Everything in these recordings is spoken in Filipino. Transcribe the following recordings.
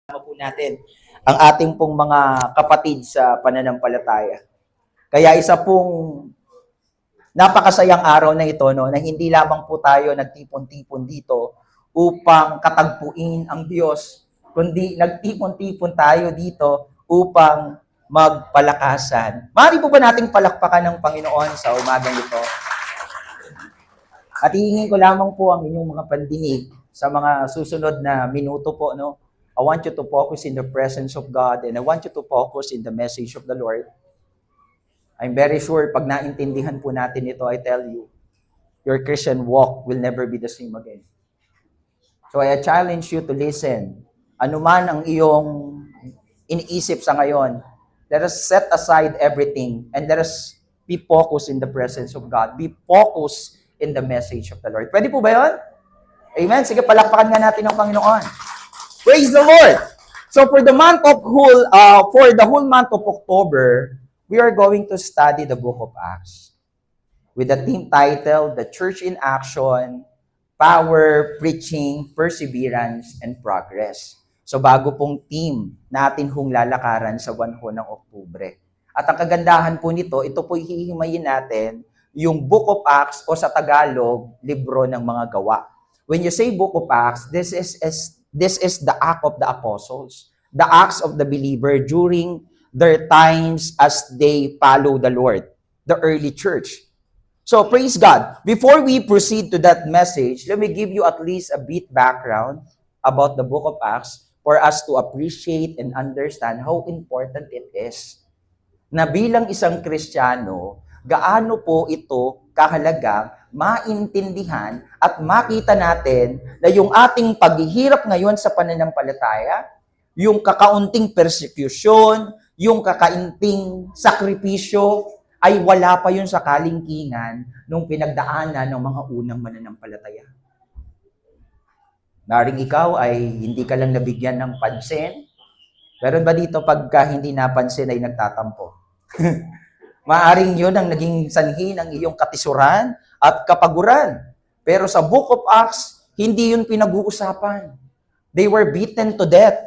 po natin ang ating pong mga kapatid sa pananampalataya. Kaya isa pong napakasayang araw na ito, no, na hindi lamang po tayo nagtipon-tipon dito upang katagpuin ang Diyos, kundi nagtipon-tipon tayo dito upang magpalakasan. Maaari po ba nating palakpakan ng Panginoon sa umagang ito? At hihingin ko lamang po ang inyong mga pandinig sa mga susunod na minuto po, no? I want you to focus in the presence of God and I want you to focus in the message of the Lord. I'm very sure pag naintindihan po natin ito, I tell you, your Christian walk will never be the same again. So I challenge you to listen. Ano man ang iyong iniisip sa ngayon, let us set aside everything and let us be focused in the presence of God. Be focused in the message of the Lord. Pwede po ba yun? Amen? Sige, palakpakan nga natin ang Panginoon. Praise the Lord! So for the whole month of October, we are going to study the book of Acts with the theme titled, The Church in Action, Power, Preaching, Perseverance, and Progress. So bago pong theme natin hong lalakaran sa buwan ng Oktubre. At ang kagandahan po nito, ito po hihimayin natin yung Book of Acts o sa Tagalog, Libro ng Mga Gawa. When you say Book of Acts, this is the act of the apostles, the acts of the believer during their times as they follow the Lord, the early church. So praise God. Before we proceed to that message, let me give you at least a bit background about the book of Acts for us to appreciate and understand how important it is na bilang isang Kristiyano, gaano po ito kahalagang maintindihan at makita natin na yung ating paghihirap ngayon sa pananampalataya, yung kakaunting persecution, yung kakaunting sakripisyo, ay wala pa yun sa kalingkingan nung pinagdaanan ng mga unang mananampalataya. Maring ikaw ay hindi ka lang nabigyan ng pansin. Meron ba dito pagka hindi napansin ay nagtatampo? Maaring yun ang naging sanhi ng iyong katisuran at kapaguran. Pero sa Book of Acts, hindi yun pinag-uusapan. They were beaten to death.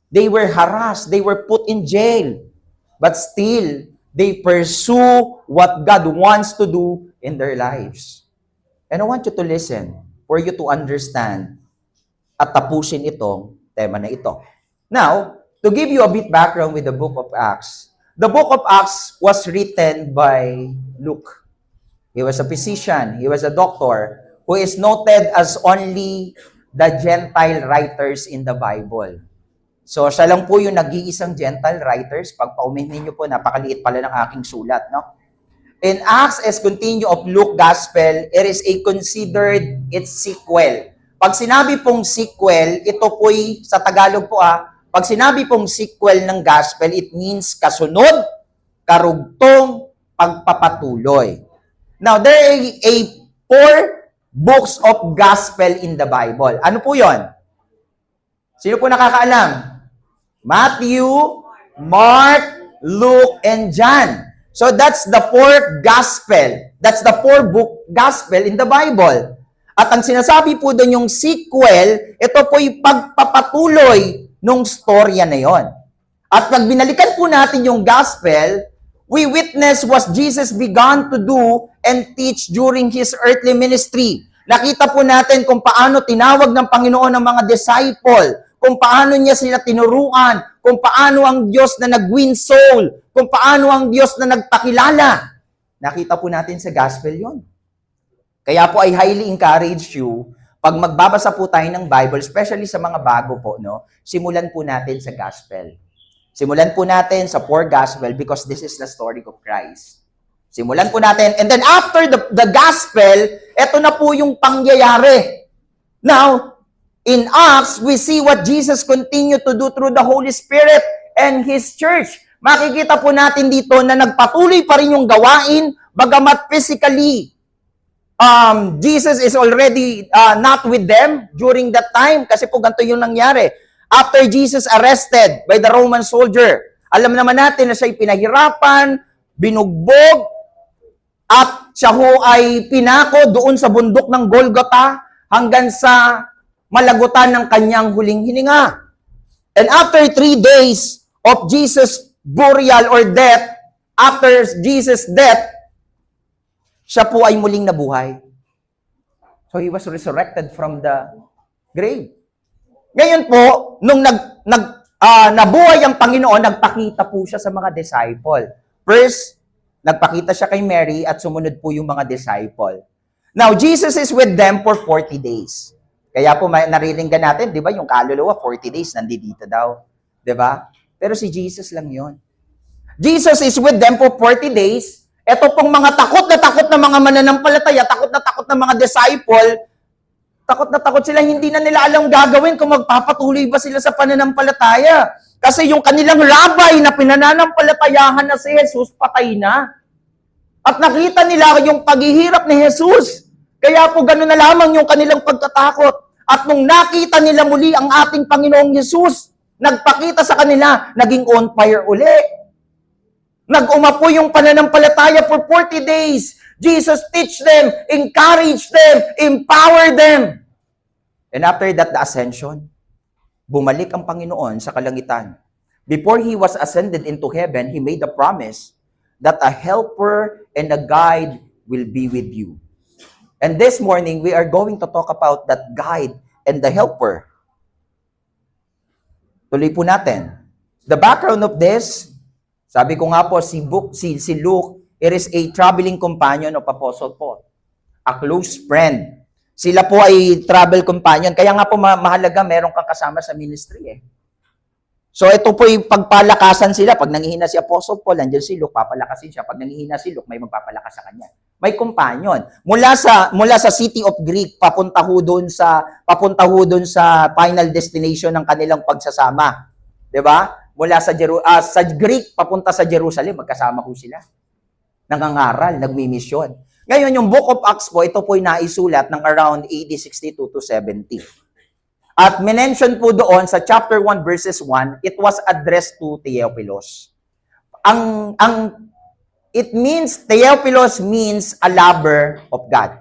They were harassed. They were put in jail. But still, they pursue what God wants to do in their lives. And I want you to listen for you to understand at tapusin itong tema na ito. Now, to give you a bit background with the Book of Acts, the book of Acts was written by Luke. He was a physician. He was a doctor who is noted as only the Gentile writers in the Bible. So, siya lang po yung nag-iisang Gentile writers. Pag paumihin niyo po, napakaliit pala ng aking sulat, no? In Acts as continue of Luke Gospel, it is considered its sequel. Pag sinabi pong sequel, ito po'y, sa Tagalog po pag sinabi pong sequel ng gospel, it means kasunod, karugtong, pagpapatuloy. Now, there are 4 books of gospel in the Bible. Ano po yon? Sino po nakakaalam? Matthew, Mark, Luke, and John. So that's the 4 gospel. That's the 4 book gospel in the Bible. At ang sinasabi po doon yung sequel, ito po'y pagpapatuloy nung storya na yon. At pag binalikan po natin yung gospel, we witness what Jesus began to do and teach during His earthly ministry. Nakita po natin kung paano tinawag ng Panginoon ang mga disciple, kung paano niya sila tinuruan, kung paano ang Diyos na nag-win soul, kung paano ang Diyos na nagpakilala. Nakita po natin sa gospel yon. Kaya po I highly encourage you, pag magbabasa po tayo ng Bible, especially sa mga bago po, no, simulan po natin sa gospel. Simulan po natin sa 4 gospel because this is the story of Christ. Simulan po natin. And then after the gospel, eto na po yung pangyayari. Now, in Acts, we see what Jesus continued to do through the Holy Spirit and His church. Makikita po natin dito na nagpatuloy pa rin yung gawain, bagamat physically, Jesus is already not with them during that time kasi po ganito yung nangyari. After Jesus arrested by the Roman soldier, alam naman natin na siya'y pinahirapan, binugbog, at siya ho ay pinako doon sa bundok ng Golgotha hanggang sa malagutan ng kanyang huling hininga. And after 3 days of Jesus' burial or death, after Jesus' death, siya po ay muling nabuhay. So he was resurrected from the grave. Ngayon po, nung nabuhay ang Panginoon, nagpakita po siya sa mga disciple. First, nagpakita siya kay Mary at sumunod po yung mga disciple. Now, Jesus is with them for 40 days. Kaya po nariringgan natin, di ba, yung kaluluwa, 40 days, nandito daw. Di ba? Pero si Jesus lang yon. Jesus is with them for 40 days. Ito pong mga takot na mga mananampalataya, takot na mga disciple, takot na takot sila, hindi na nila alam gagawin kung magpapatuloy ba sila sa pananampalataya. Kasi yung kanilang rabbi na pinananampalatayahan na si Jesus, patay na. At nakita nila yung paghihirap ni Jesus. Kaya po gano'n na lamang yung kanilang pagtatakot. At nung nakita nila muli ang ating Panginoong Jesus, nagpakita sa kanila, naging on fire uli. Nag-umapo yung pananampalataya for 40 days. Jesus teach them, encourage them, empower them. And after that, the ascension, bumalik ang Panginoon sa kalangitan. Before He was ascended into heaven, He made a promise that a helper and a guide will be with you. And this morning, we are going to talk about that guide and the helper. Tuloy po natin. The background of this, sabi ko nga po, si Luke, it is a traveling companion of Apostle Paul. A close friend. Sila po ay travel companion. Kaya nga po mahalaga, meron kang kasama sa ministry eh. So ito po yung pagpalakasan sila. Pag nangihina si Apostle Paul, nandiyan si Luke, papalakasin siya. Pag nangihina si Luke, may magpapalakas sa kanya. May companion. Mula sa city of Greek, papunta ho doon sa final destination ng kanilang pagsasama. 'Di ba? Mula sa Greek papunta sa Jerusalem, magkasama ho sila. Nangangaral, nagmi-mission. Ngayon, yung Book of Acts po, ito po ay naisulat ng around AD 62 to 70. At minention po doon sa chapter 1 verses 1, it was addressed to Theophilus. Theophilus means a lover of God.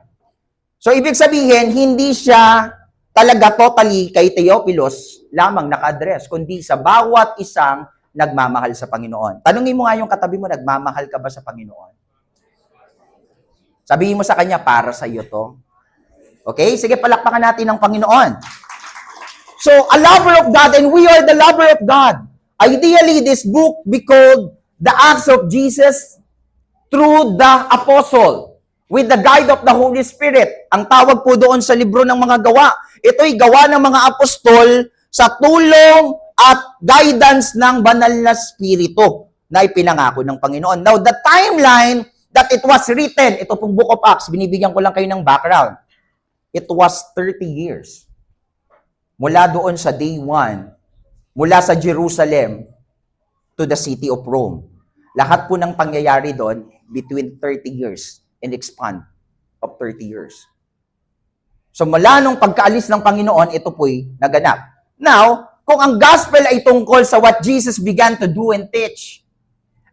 So, ibig sabihin, hindi siya talaga totally kay Theophilus lamang naka-address, kundi sa bawat isang nagmamahal sa Panginoon. Tanungin mo nga yung katabi mo, nagmamahal ka ba sa Panginoon? Sabihin mo sa kanya, para sa iyo to. Okay? Sige, palakpakan natin ng Panginoon. So, a lover of God, and we are the lover of God. Ideally, this book be called The Acts of Jesus through the Apostle, with the guide of the Holy Spirit. Ang tawag po doon sa libro ng mga gawa. Ito'y gawa ng mga apostol sa tulong at guidance ng banal na Espiritu na ipinangako ng Panginoon. Now, the timeline that it was written, ito pong Book of Acts, binibigyan ko lang kayo ng background. It was 30 years. Mula doon sa day 1, mula sa Jerusalem to the city of Rome. Lahat po ng pangyayari doon between 30 years and expand of 30 years. So mula nung pagkaalis ng Panginoon, ito po'y naganap. Now, kung ang gospel ay tungkol sa what Jesus began to do and teach,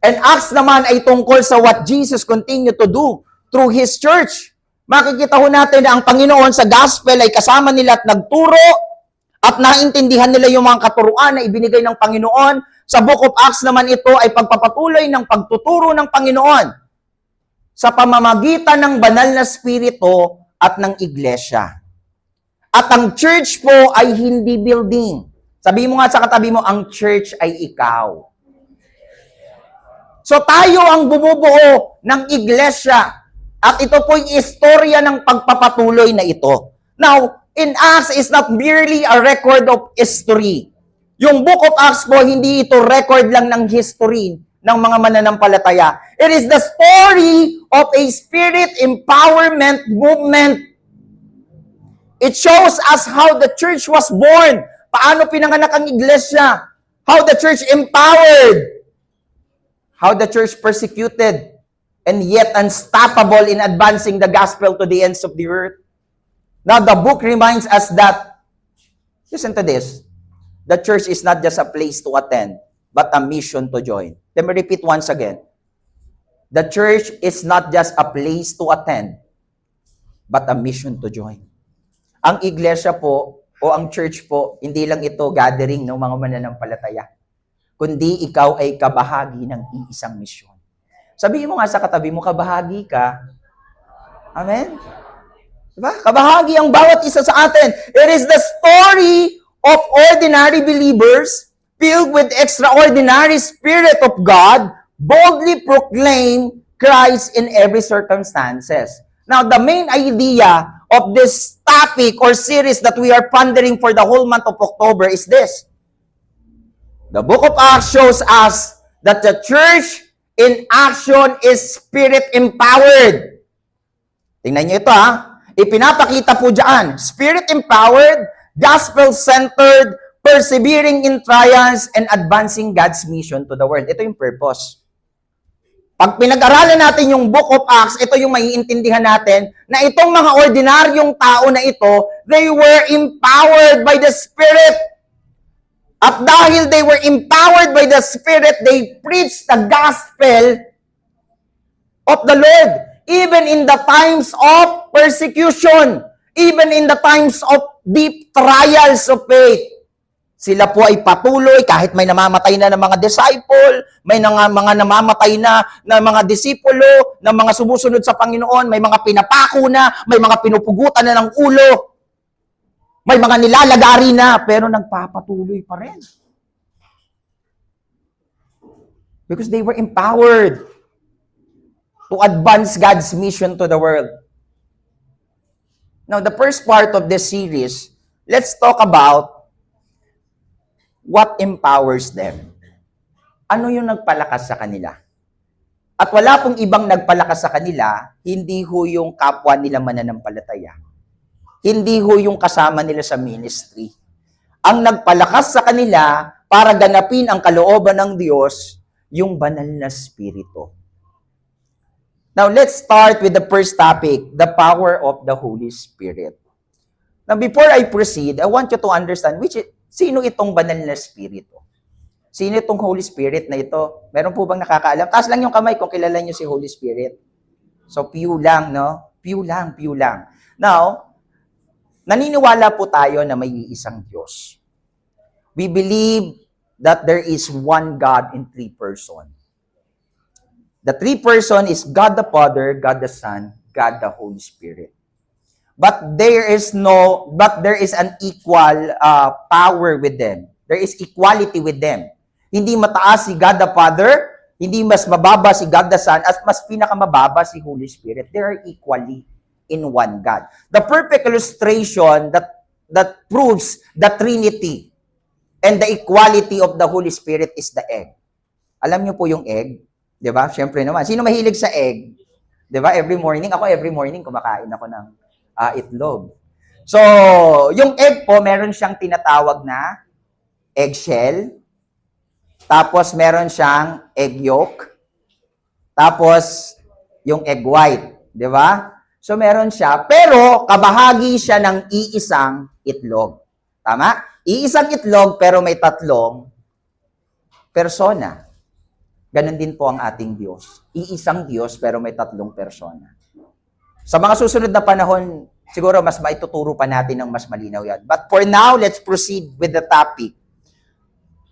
and Acts naman ay tungkol sa what Jesus continued to do through His church, makikita ho natin na ang Panginoon sa gospel ay kasama nila at nagturo at naintindihan nila yung mga katuruan na ibinigay ng Panginoon. Sa Book of Acts naman ito ay pagpapatuloy ng pagtuturo ng Panginoon sa pamamagitan ng banal na Espiritu at ng iglesia. At ang church po ay hindi building. Sabi mo nga sa katabi mo, ang church ay ikaw. So tayo ang bumubuo ng iglesia. At ito po yung istorya ng pagpapatuloy na ito. Now, in Acts is not merely a record of history. Yung Book of Acts po, hindi ito record lang ng history ng mga mananampalataya. It is the story of a spirit empowerment movement. It shows us how the church was born. Paano pinanganak ang iglesia. How the church empowered. How the church persecuted and yet unstoppable in advancing the gospel to the ends of the earth. Now, the book reminds us that, listen to this, the church is not just a place to attend, but a mission to join. Let me repeat once again. The church is not just a place to attend, but a mission to join. Ang iglesia po, o ang church po, hindi lang ito gathering ng mga mananampalataya, kundi ikaw ay kabahagi ng iisang misyon. Sabihin mo nga sa katabi mo, kabahagi ka. Amen? Diba? Kabahagi ang bawat isa sa atin. It is the story of ordinary believers filled with extraordinary Spirit of God, boldly proclaim Christ in every circumstances. Now, the main idea of this topic or series that we are pondering for the whole month of October is this. The book of Acts shows us that the church in action is Spirit-empowered. Tingnan niyo ito ha. Ipinapakita po dyan, Spirit-empowered, gospel-centered, persevering in trials, and advancing God's mission to the world. Ito yung purpose. Pag pinag-aralan natin yung Book of Acts, ito yung maiintindihan natin na itong mga ordinaryong tao na ito, they were empowered by the Spirit. At dahil they were empowered by the Spirit, they preached the gospel of the Lord. Even in the times of persecution, even in the times of deep trials of faith, sila po ay patuloy kahit may namamatay na ng mga disciple, may mga namamatay na ng mga disipulo, ng mga sumusunod sa Panginoon, may mga pinapako na, may mga pinupugutan na ng ulo, may mga nilalagari na, pero nagpapatuloy pa rin. Because they were empowered to advance God's mission to the world. Now, the first part of this series, let's talk about what empowers them. Ano yung nagpalakas sa kanila? At wala pong ibang nagpalakas sa kanila, hindi ho yung kapwa nila mananampalataya. Hindi ho yung kasama nila sa ministry. Ang nagpalakas sa kanila para ganapin ang kalooban ng Diyos, yung banal na Espiritu. Now, let's start with the first topic, the power of the Holy Spirit. Now, before I proceed, I want you to understand sino itong banal na Espiritu? Sino itong Holy Spirit na ito? Meron po bang nakakaalam? Taas lang yung kamay kung kilala niyo si Holy Spirit. So, few lang, no? Few lang. Now, naniniwala po tayo na may isang Diyos. We believe that there is one God in three persons. The three person is God the Father, God the Son, God the Holy Spirit. But there is an equal power with them. There is equality with them. Hindi mataas si God the Father, hindi mas mababa si God the Son, at mas pinakamababa si Holy Spirit. They are equally in one God. The perfect illustration that proves the Trinity and the equality of the Holy Spirit is the egg. Alam niyo po yung egg? Di ba? Siyempre naman. Sino mahilig sa egg? Di ba? Every morning kumakain ako ng itlog. So, yung egg po, meron siyang tinatawag na eggshell. Tapos, meron siyang egg yolk. Tapos, yung egg white. Di ba? So, meron siya. Pero, kabahagi siya ng iisang itlog. Tama? Iisang itlog, pero may tatlong persona. Ganon din po ang ating Diyos. Iisang Diyos, pero may tatlong persona. Sa mga susunod na panahon, siguro mas maituturo pa natin ng mas malinaw yan. But for now, let's proceed with the topic.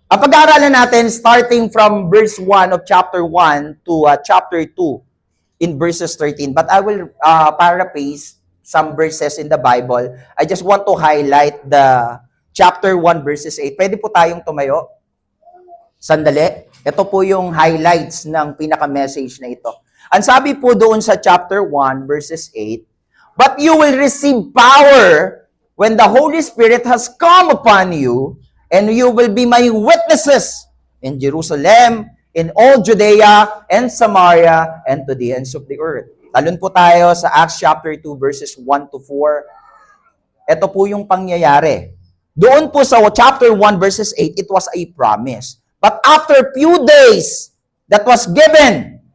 Ang pag-aaralan natin, starting from verse 1 of chapter 1 to chapter 2 in verses 13. But I will paraphrase some verses in the Bible. I just want to highlight the chapter 1 verses 8. Pwede po tayong tumayo? Sandali. Ito po yung highlights ng pinaka-message na ito. Ang sabi po doon sa chapter 1, verses 8, "But you will receive power when the Holy Spirit has come upon you, and you will be my witnesses in Jerusalem, in all Judea and Samaria, and to the ends of the earth." Talon po tayo sa Acts chapter 2, verses 1 to 4. Ito po yung pangyayari. Doon po sa chapter 1, verses 8, it was a promise. But after few days that was given,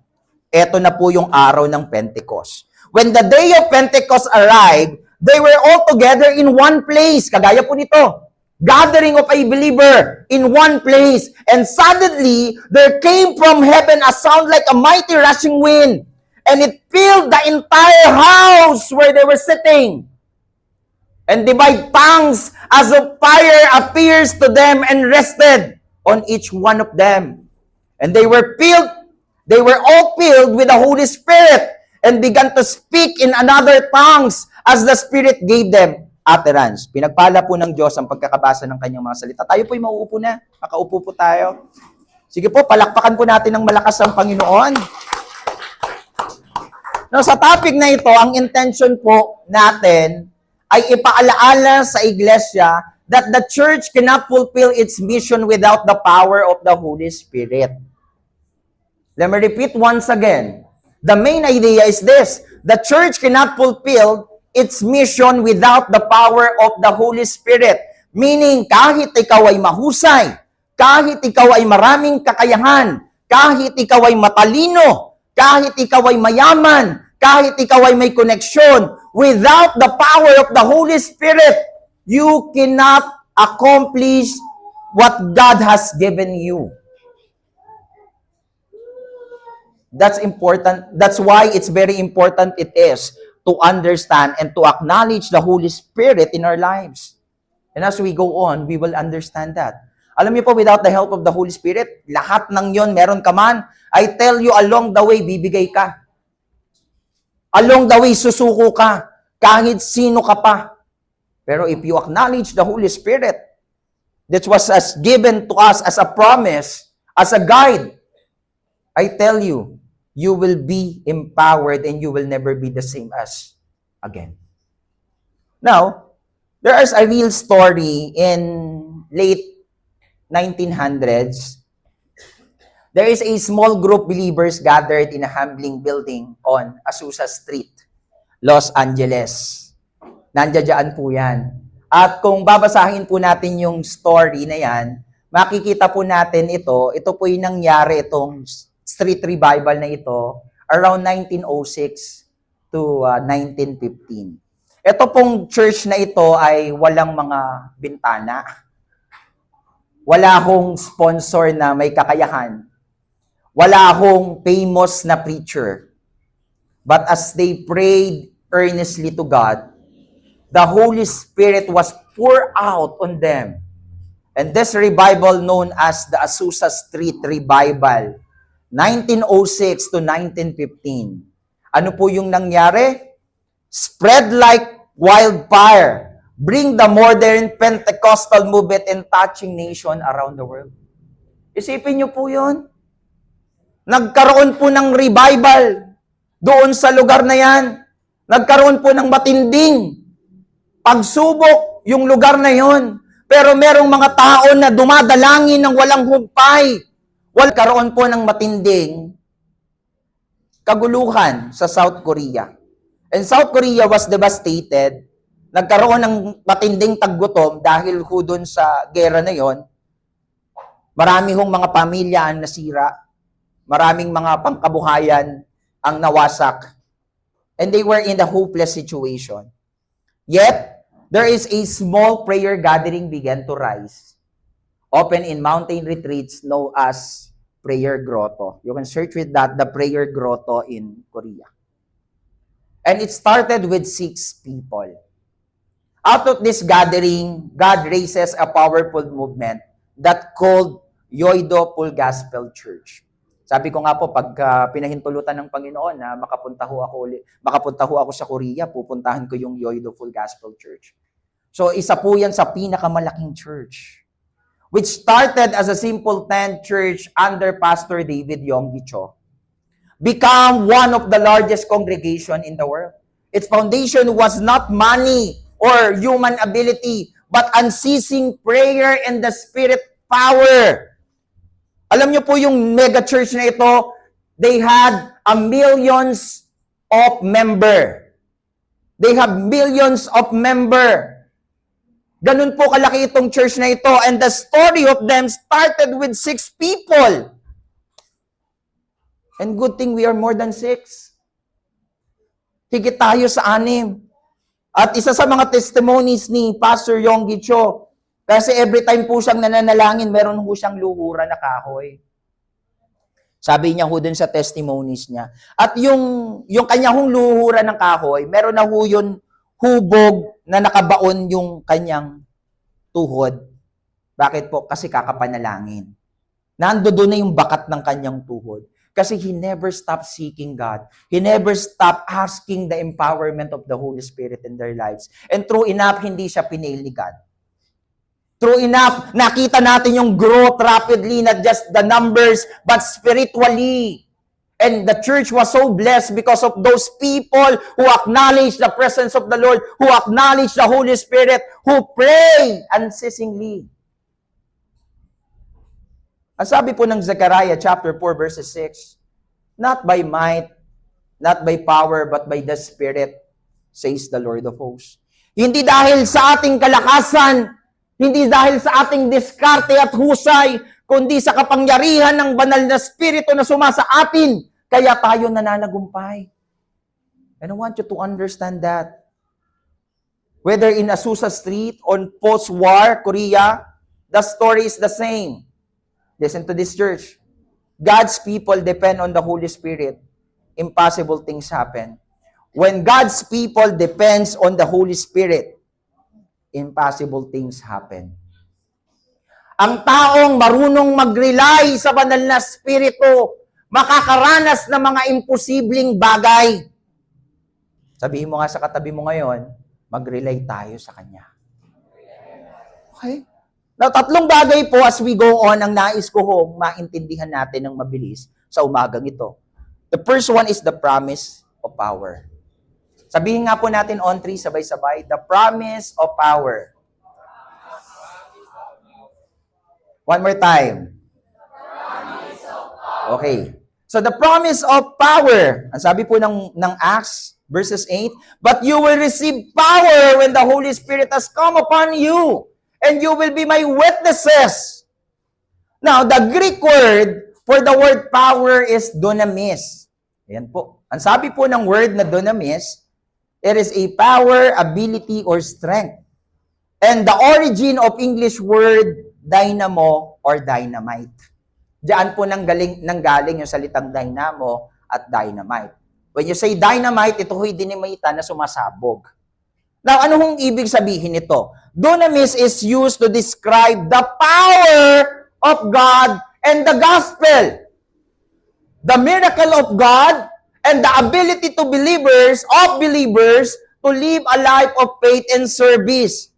eto na po yung araw ng Pentecost. When the day of Pentecost arrived, they were all together in one place. Kagaya po nito. Gathering of a believer in one place. And suddenly, there came from heaven a sound like a mighty rushing wind. And it filled the entire house where they were sitting. And divide tongues as of fire appears to them and rested on each one of them. And they were all filled with the Holy Spirit and began to speak in another tongues as the Spirit gave them utterance. Pinagpala po ng Diyos ang pagkakabasa ng kanyang mga salita. Tayo po'y mauupo na. Makaupo po tayo. Sige po, palakpakan po natin ng malakas ang Panginoon. Now, sa topic na ito, ang intention po natin ay ipaalaala sa iglesia that the church cannot fulfill its mission without the power of the Holy Spirit. Let me repeat once again. The main idea is this: the church cannot fulfill its mission without the power of the Holy Spirit. Meaning, kahit ikaw ay mahusay, kahit ikaw ay maraming kakayahan, kahit ikaw ay matalino, kahit ikaw ay mayaman, kahit ikaw ay may koneksyon, without the power of the Holy Spirit, you cannot accomplish what God has given you. That's important. That's why it's very important it is to understand and to acknowledge the Holy Spirit in our lives. And as we go on, we will understand that. Alam niyo po, without the help of the Holy Spirit, lahat ng yon meron ka man, I tell you along the way, bibigay ka. Along the way, susuko ka. Kahit sino ka pa. Pero if you acknowledge the Holy Spirit, that was given to us as a promise, as a guide, I tell you, you will be empowered and you will never be the same as again. Now, there is a real story in late 1900s. There is a small group believers gathered in a humbling building on Azusa Street, Los Angeles. Nandiyan po yan. At kung babasahin po natin yung story na yan, makikita po natin ito po yung nangyari, itong street revival na ito, around 1906 to 1915. Ito pong church na ito ay walang mga bintana. Wala hong sponsor na may kakayahan. Wala hong famous na preacher. But as they prayed earnestly to God, the Holy Spirit was poured out on them. And this revival known as the Azusa Street Revival, 1906 to 1915. Ano po yung nangyari? Spread like wildfire. Bring the modern Pentecostal movement and touching nation around the world. Isipin niyo po yun. Nagkaroon po ng revival doon sa lugar na yan. Nagkaroon po ng matinding pagsubok yung lugar na yon. Pero merong mga tao na dumadalangin ng walang humpay. Karoon po ng matinding kaguluhan sa South Korea. And South Korea was devastated. Nagkaroon ng matinding taggutom dahil ho doon sa gera na yon. Marami hong mga pamilya ang nasira. Maraming mga pangkabuhayan ang nawasak. And they were in a hopeless situation. Yet, there is a small prayer gathering began to rise. Open in mountain retreats known as Prayer Grotto. You can search with that, the Prayer Grotto in Korea. And it started with 6 people. Out of this gathering, God raises a powerful movement that called Yoido Full Gospel Church. Sabi ko nga po, pag pinahintulutan ng Panginoon na makapunta ho ako sa Korea, pupuntahan ko yung Yoido Full Gospel Church. So, isa po yan sa pinakamalaking church, which started as a simple tent church under Pastor David Yonggi Cho, become one of the largest congregation in the world. Its foundation was not money or human ability, but unceasing prayer and the Spirit power. Alam niyo po yung mega church na ito, they had millions of member. They have millions of member. Ganun po kalaki itong church na ito. And the story of them started with 6 people. And good thing we are more than 6. Higit tayo sa 6. At isa sa mga testimonies ni Pastor Yonggi Cho, kasi every time po siyang nananalangin, meron po siyang luhura na kahoy. Sabi niya ho dun sa testimonies niya. At yung kanya hong luhura ng kahoy, meron na ho yun hubog na nakabaon yung kanyang tuhod. Bakit po? Kasi kakapanalangin. Nando doon na yung bakat ng kanyang tuhod. Kasi he never stopped seeking God. He never stopped asking the empowerment of the Holy Spirit in their lives. And true enough, hindi siya pinail ni God. True enough, nakita natin yung growth rapidly, not just the numbers, but spiritually. And the church was so blessed because of those people who acknowledge the presence of the Lord, who acknowledge the Holy Spirit, who pray unceasingly. Ang sabi po ng Zechariah chapter 4 verses 6, not by might, not by power, but by the Spirit, says the Lord of hosts. Hindi dahil sa ating kalakasan, hindi dahil sa ating diskarte at husay, kundi sa kapangyarihan ng banal na Espiritu na sumasa atin, kaya tayo nananagumpay. And I want you to understand that. Whether in Azusa Street, on post-war Korea, the story is the same. Listen to this, church. God's people depend on the Holy Spirit. Impossible things happen. When God's people depends on the Holy Spirit, impossible things happen. Ang taong marunong mag-rely sa banal na Espiritu, makakaranas ng mga imposibleng bagay. Sabihin mo nga sa katabi mo ngayon, mag-rely tayo sa Kanya. Okay? Now, tatlong bagay po as we go on ang nais ko hong maintindihan natin ng mabilis sa umagang ito. The first one is the promise of power. Sabihin nga po natin on three, sabay-sabay, the promise of power. One more time. Okay. So the promise of power, ang sabi po ng Acts verses 8, but you will receive power when the Holy Spirit has come upon you, and you will be my witnesses. Now, the Greek word for the word power is dunamis. Ayan po. Ang sabi po ng word na dunamis, it is a power, ability, or strength. And the origin of English word dynamo or dynamite. Diyan po nanggaling yung salitang dynamo at dynamite. When you say dynamite, ito ho'y dinamita na sumasabog. Now, ano hong ibig sabihin nito? Dunamis is used to describe the power of God and the gospel. The miracle of God and the ability to believers to live a life of faith and service.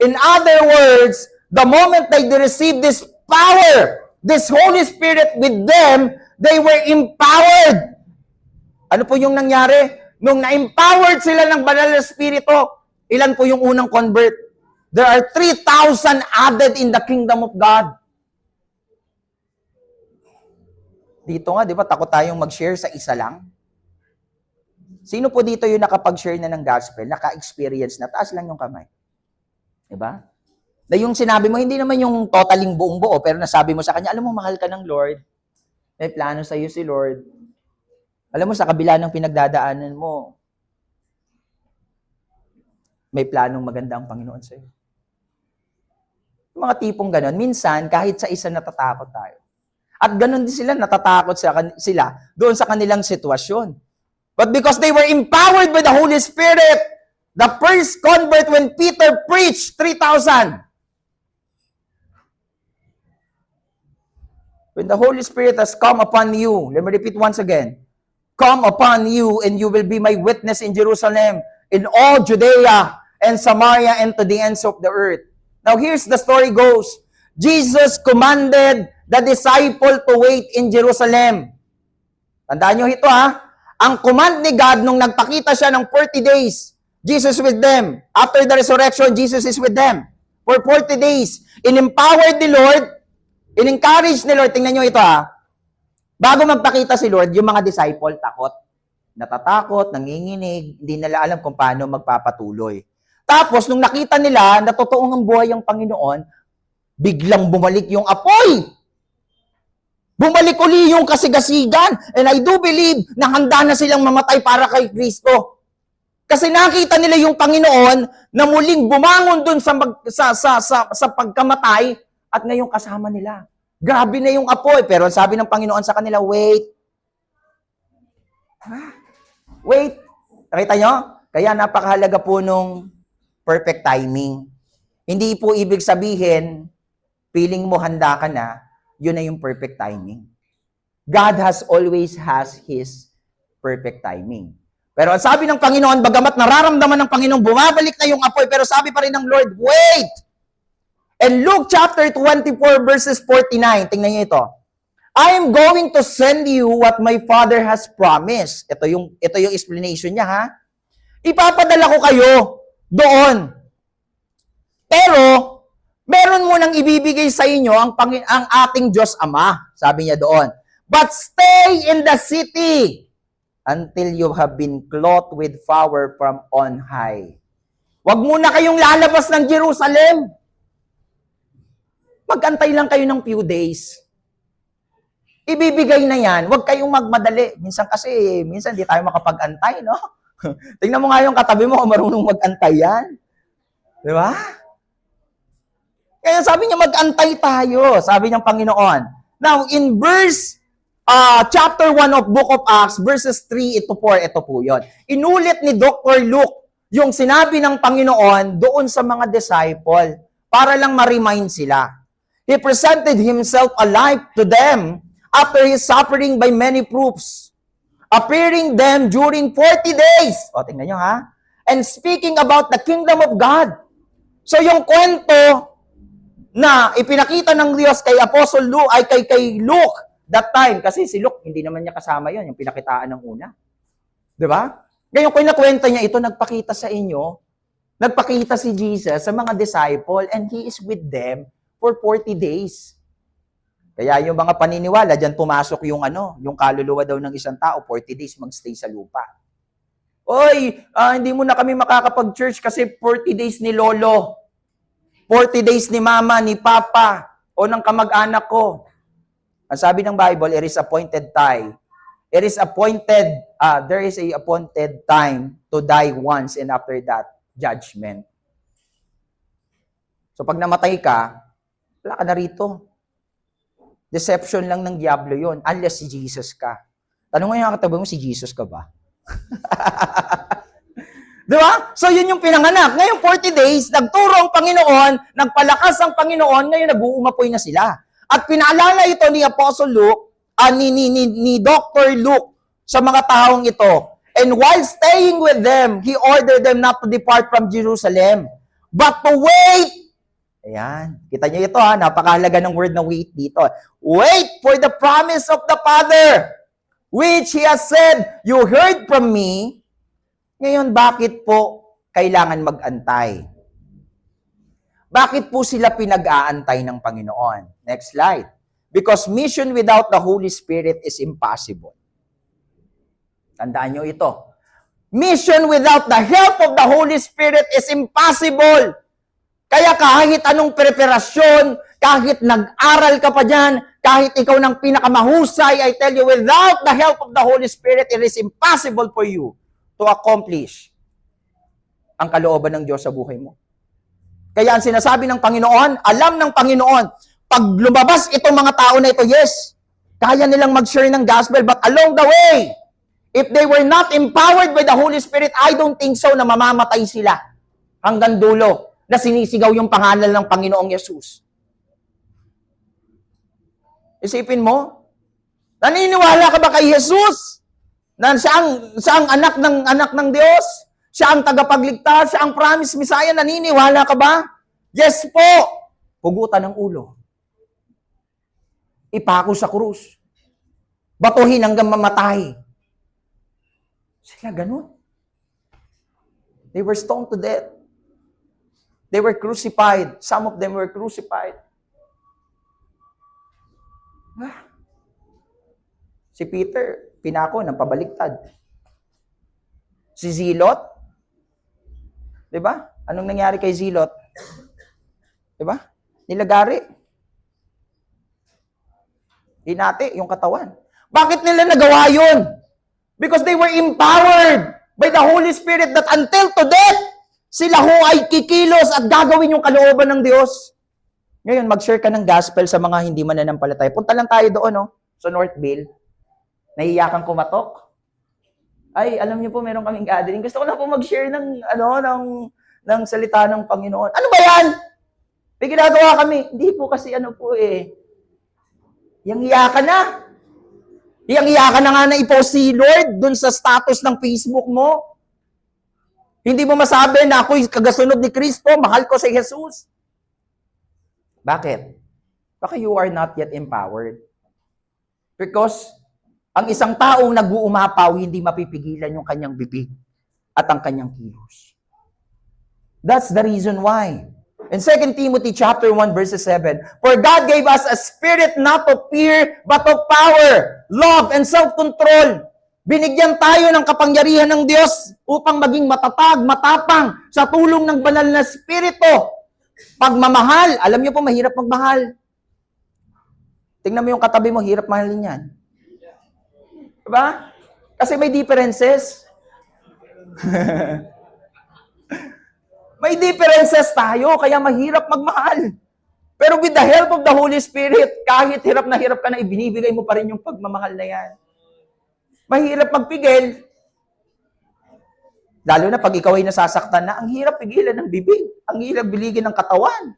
In other words, the moment they receive this power, this Holy Spirit with them, they were empowered. Ano po yung nangyari? Nung na-empowered sila ng banal na Espiritu, ilan po yung unang convert? There are 3,000 added in the kingdom of God. Dito nga, di ba, takot tayong mag-share sa isa lang? Sino po dito yung nakapag-share na ng gospel, naka-experience na? Taas lang yung kamay. Di ba? Na yung sinabi mo, hindi naman yung totaling buong buo, pero nasabi mo sa kanya, alam mo, mahal ka ng Lord. May plano sa iyo si Lord. Alam mo, sa kabila ng pinagdadaanan mo, may planong maganda ang Panginoon sa iyo. Yung mga tipong ganon, minsan, kahit sa isa natatakot tayo. At ganon din sila, natatakot sila doon sa kanilang sitwasyon. But because they were empowered by the Holy Spirit, the first convert when Peter preached, 3,000. When the Holy Spirit has come upon you, let me repeat once again, come upon you and you will be my witness in Jerusalem, in all Judea and Samaria and to the ends of the earth. Now here's the story goes. Jesus commanded the disciple to wait in Jerusalem. Tandaan nyo ito ha. Ang command ni God nung nagpakita siya ng 40 days, Jesus with them. After the resurrection, Jesus is with them. For 40 days, in-empowered ni Lord, in-encourage ni Lord, tingnan nyo ito ha, bago magpakita si Lord, yung mga disciple takot. Natatakot, nanginginig, hindi nila alam kung paano magpapatuloy. Tapos, nung nakita nila na totoong ang buhay ang Panginoon, biglang bumalik yung apoy. Bumalik uli yung kasigasigan. And I do believe na handa na silang mamatay para kay Kristo. Kasi nakita nila yung Panginoon na muling bumangon dun sa pagkamatay at ngayong kasama nila. Grabe na yung apoy. Pero sabi ng Panginoon sa kanila, wait. Wait. Nakita nyo? Kaya napakahalaga po nung perfect timing. Hindi po ibig sabihin, feeling mo handa ka na, yun na yung perfect timing. God always has His perfect timing. Pero ang sabi ng Panginoon, bagamat nararamdaman ng Panginoon, bumabalik na yung apoy, pero sabi pa rin ng Lord, wait! And Luke chapter 24 verses 49, tingnan niyo ito. I am going to send you what my Father has promised. Ito yung explanation niya, ha? Ipapadala ko kayo doon. Pero, meron munang ibibigay sa inyo ang ating Diyos Ama. Sabi niya doon. But stay in the city until you have been clothed with power from on high. Huwag muna kayong lalabas ng Jerusalem. Magantay lang kayo ng few days. Ibibigay na yan. Huwag kayong magmadali. Minsan di tayo makapag-antay, no? Tingnan mo nga yung katabi mo kung marunong mag-antay yan. Di ba? Kaya sabi niya, mag-antay tayo. Sabi ng Panginoon. Now, in chapter 1 of Book of Acts, verses 3 to 4, ito po yun. Inulit ni Dr. Luke yung sinabi ng Panginoon doon sa mga disciple para lang ma-remind sila. He presented Himself alive to them after His suffering by many proofs, appearing them during 40 days. O, tingnan nyo ha. And speaking about the kingdom of God. So, yung kwento na ipinakita ng Diyos kay Apostle Luke, ay kay Luke, that time, kasi si Luke, hindi naman niya kasama yon yung pinakitaan ng una. Di ba? Ngayon, kung nakwenta niya ito, nagpakita sa inyo, nagpakita si Jesus sa mga disciple, and He is with them for 40 days. Kaya yung mga paniniwala, dyan pumasok yung yung kaluluwa daw ng isang tao, 40 days magstay sa lupa. Oy, hindi mo na kami makakapag-church kasi 40 days ni Lolo, 40 days ni Mama, ni Papa, o ng kamag-anak ko. Ang sabi ng Bible, it is appointed time. It is appointed, there is a appointed time to die once, and after that, judgment. So pag namatay ka, wala ka na rito. Deception lang ng diablo yon, unless si Jesus ka. Tanong ngayon ang katabi mo, si Jesus ka ba? Di ba? So yun yung pinanganak. Ngayon 40 days, nagturo ang Panginoon, nagpalakas ang Panginoon, ngayon nag-uumapoy na sila. At pinaalala ito ni Apostle Luke, ni Dr. Luke sa mga taong ito. And while staying with them, he ordered them not to depart from Jerusalem, but to wait. Ayan. Kita niyo ito ha, napakahalaga ng word na wait dito. Wait for the promise of the Father, which He has said, you heard from me. Ngayon, bakit po kailangan mag-antay? Bakit po sila pinag-aantay ng Panginoon? Next slide. Because mission without the Holy Spirit is impossible. Tandaan nyo ito. Mission without the help of the Holy Spirit is impossible. Kaya kahit anong preparasyon, kahit nag-aral ka pa dyan, kahit ikaw ng pinakamahusay, I tell you, without the help of the Holy Spirit, it is impossible for you to accomplish ang kalooban ng Diyos sa buhay mo. Kaya ang sinasabi ng Panginoon, alam ng Panginoon, pag lumabas itong mga tao na ito, yes, kaya nilang mag-share ng gospel, but along the way, if they were not empowered by the Holy Spirit, I don't think so na mamamatay sila hanggang dulo na sinisigaw yung pangalan ng Panginoong Yesus. Isipin mo, naniniwala ka ba kay Jesus? Na siya ang anak ng Diyos? Siya ang tagapagligtas? Siya ang promised Messiah? Naniniwala ka ba? Yes po! Pugutan ng ulo. Ipako sa krus. Batuhin hanggang mamatay. Sila ganun. They were stoned to death. They were crucified. Some of them were crucified. Si Peter, pinako ng pabaliktad. Si Zilot, di ba? Anong nangyari kay Zilot? Di ba? Nilagari. Hinati yung katawan. Bakit nila nagawa yun? Because they were empowered by the Holy Spirit that until to death, sila ho ay kikilos at gagawin yung kalooban ng Diyos. Ngayon, mag-share ka ng gospel sa mga hindi mananampalataya. Punta lang tayo doon, no? Sa Northville. Nahiya kang kumatok. Ay, alam niyo po, meron kaming gathering. Gusto ko lang po mag-share ng ng salita ng Panginoon. Ano ba yan? May ginagawa kami. Hindi po kasi yang iya ka na. Yang iya ka na nga na i-post si Lord dun sa status ng Facebook mo. Hindi mo masabi na ako'y kagasunod ni Kristo, mahal ko si Jesus. Bakit? Baka you are not yet empowered. Because ang isang taong nag-uumapaw, hindi mapipigilan yung kanyang bibig at ang kanyang kilos. That's the reason why. In 2 Timothy chapter 1 verses 7, for God gave us a spirit not of fear, but of power, love, and self-control. Binigyan tayo ng kapangyarihan ng Diyos upang maging matatag, matapang sa tulong ng banal na spirito. Pagmamahal, alam niyo po, mahirap magmahal. Tingnan mo yung katabi mo, hirap mahalin yan. Diba? Kasi may differences. May differences tayo, kaya mahirap magmahal. Pero with the help of the Holy Spirit, kahit hirap ka na, ibinibigay mo pa rin yung pagmamahal na yan. Mahirap magpigil. Lalo na pag ikaw ay nasasaktan na, ang hirap pigilan ng bibig. Ang hirap biligin ng katawan.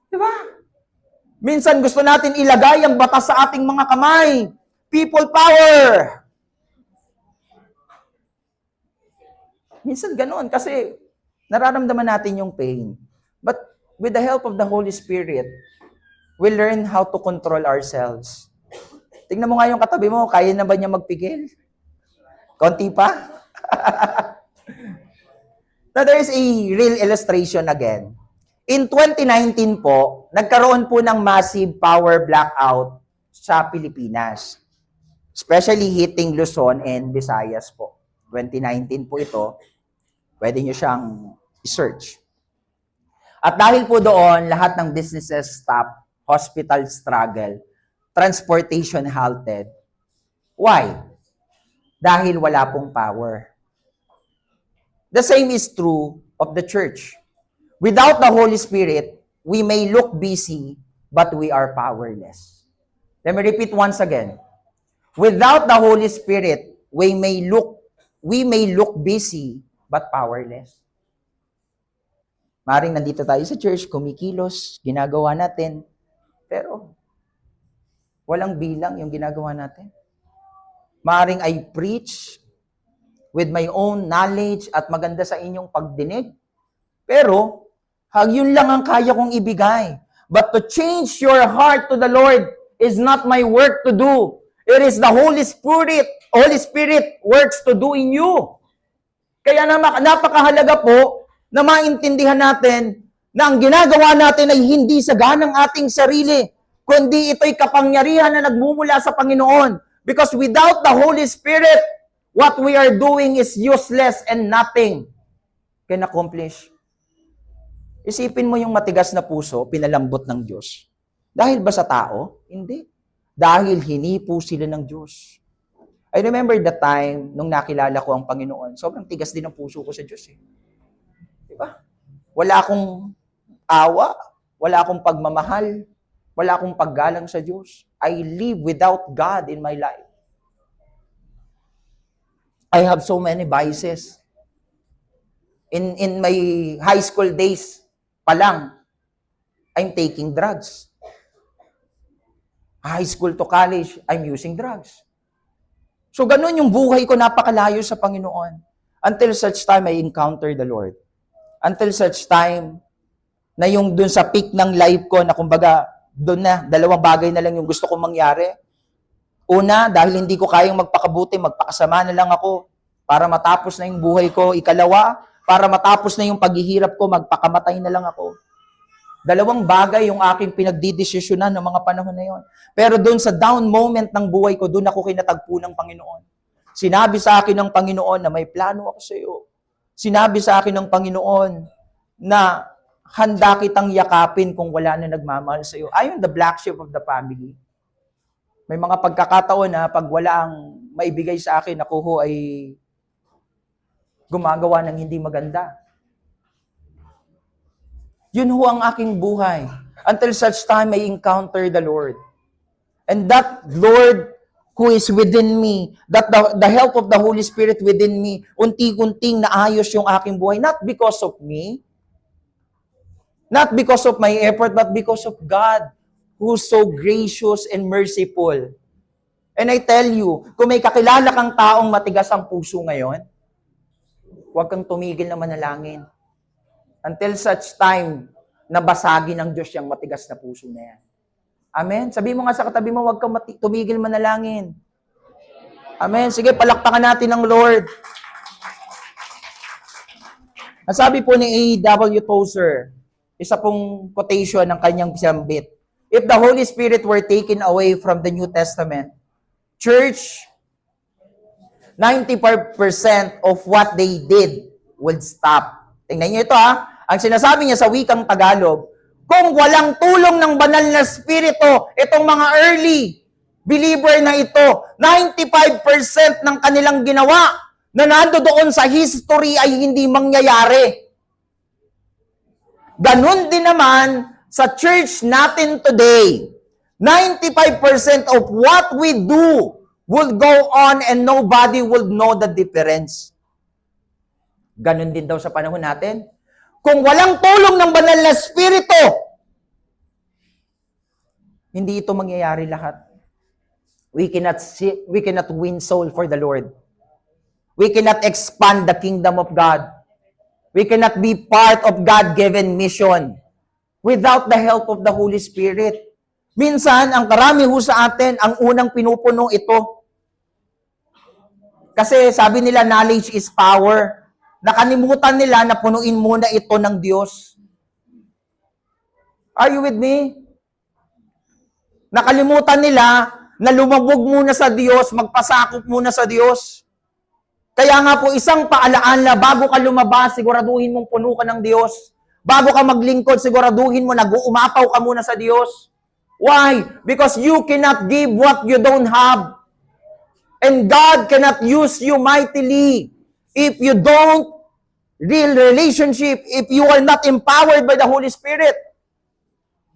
Diba? Minsan gusto natin ilagay ang batas sa ating mga kamay. People power. Minsan ganoon kasi nararamdaman natin yung pain. But with the help of the Holy Spirit, we learn how to control ourselves. Tingnan mo nga yung katabi mo, kaya na ba niya magpigil? Konti pa? Now, there is a real illustration again. In 2019 po, nagkaroon po ng massive power blackout sa Pilipinas. Especially hitting Luzon and Visayas po. 2019 po ito. Pwede nyo siyang i-search. At dahil po doon, lahat ng businesses stop, hospital struggle, transportation halted. Why? Dahil wala pong power. The same is true of the church. Without the Holy Spirit, we may look busy, but we are powerless. Let me repeat once again. Without the Holy Spirit, we may look busy, but powerless. Maring nandito tayo sa church, kumikilos, ginagawa natin, pero walang bilang yung ginagawa natin. Maring I preach with my own knowledge at maganda sa inyong pagdinig, pero yun lang ang kaya kong ibigay. But to change your heart to the Lord is not my work to do. It is the Holy Spirit works to do in you. Kaya napakahalaga po na maintindihan natin na ang ginagawa natin ay hindi sa ganang ating sarili, kundi ito'y kapangyarihan na nagmumula sa Panginoon. Because without the Holy Spirit, what we are doing is useless and nothing can accomplish. Isipin mo yung matigas na puso, pinalambot ng Diyos. Dahil ba sa tao? Hindi. Dahil hinipo sila ng Diyos. I remember the time nung nakilala ko ang Panginoon, sobrang tigas din ang puso ko sa Diyos. Diba? Wala akong awa, wala akong pagmamahal, wala akong paggalang sa Diyos. I live without God in my life. I have so many vices. In my high school days pa lang, I'm taking drugs. High school to college, I'm using drugs. So ganun yung buhay ko, napakalayo sa Panginoon. Until such time I encounter the Lord. Until such time na yung dun sa peak ng life ko na kumbaga doon na, dalawang bagay na lang yung gusto kong mangyari. Una, dahil hindi ko kayang magpakabuti, magpakasama na lang ako para matapos na yung buhay ko. Ikalawa, para matapos na yung paghihirap ko, magpakamatay na lang ako. Dalawang bagay yung aking pinagdidesisyonan ng mga panahon na yon. Pero doon sa down moment ng buhay ko, doon ako kinatagpo ng Panginoon. Sinabi sa akin ng Panginoon na may plano ako sa iyo. Sinabi sa akin ng Panginoon na handa kitang yakapin kung wala na nagmamahal sa iyo. I am the black sheep of the family. May mga pagkakataon na pag wala ang maibigay sa akin, ako ho ay gumagawa ng hindi maganda. Yun ho ang aking buhay. Until such time I encounter the Lord. And that Lord who is within me, that the help of the Holy Spirit within me, unti-unting naayos yung aking buhay, not because of me, not because of my effort, but because of God, who's so gracious and merciful. And I tell you, kung may kakilala kang taong matigas ang puso ngayon, huwag kang tumigil na manalangin. Until such time na basagin ng Diyos yung matigas na puso na yan. Amen? Sabi mo nga sa katabi mo, huwag kang tumigil manalangin. Amen? Sige, palakpakan natin ang Lord. Nasabi po ni A.W. Tozer, isa pong quotation ng kanyang sambit, if the Holy Spirit were taken away from the New Testament, church, 95% of what they did would stop. Tingnan niyo ito ha. Ang sinasabi niya sa wikang Tagalog, kung walang tulong ng banal na Espiritu, itong mga early believer na ito, 95% ng kanilang ginawa na nandoon sa history ay hindi mangyayari. Ganun din naman sa church natin today. 95% of what we do will go on and nobody will know the difference. Ganun din daw sa panahon natin. Kung walang tulong ng banal na Espiritu, hindi ito mangyayari lahat. We cannot win soul for the Lord. We cannot expand the kingdom of God. We cannot be part of God-given mission without the help of the Holy Spirit. Minsan, ang karami ho sa atin, ang unang pinupuno ito. Kasi sabi nila, knowledge is power. Nakalimutan nila na punuin muna ito ng Diyos. Are you with me? Nakalimutan nila na lumabog muna sa Diyos, magpasakop muna sa Diyos. Kaya nga po, isang paalaala, bago ka lumabas, siguraduhin mong puno ka ng Diyos. Bago ka maglingkod, siguraduhin mo, nag-uumapaw ka muna sa Diyos. Why? Because you cannot give what you don't have. And God cannot use you mightily if you don't real relationship, if you are not empowered by the Holy Spirit.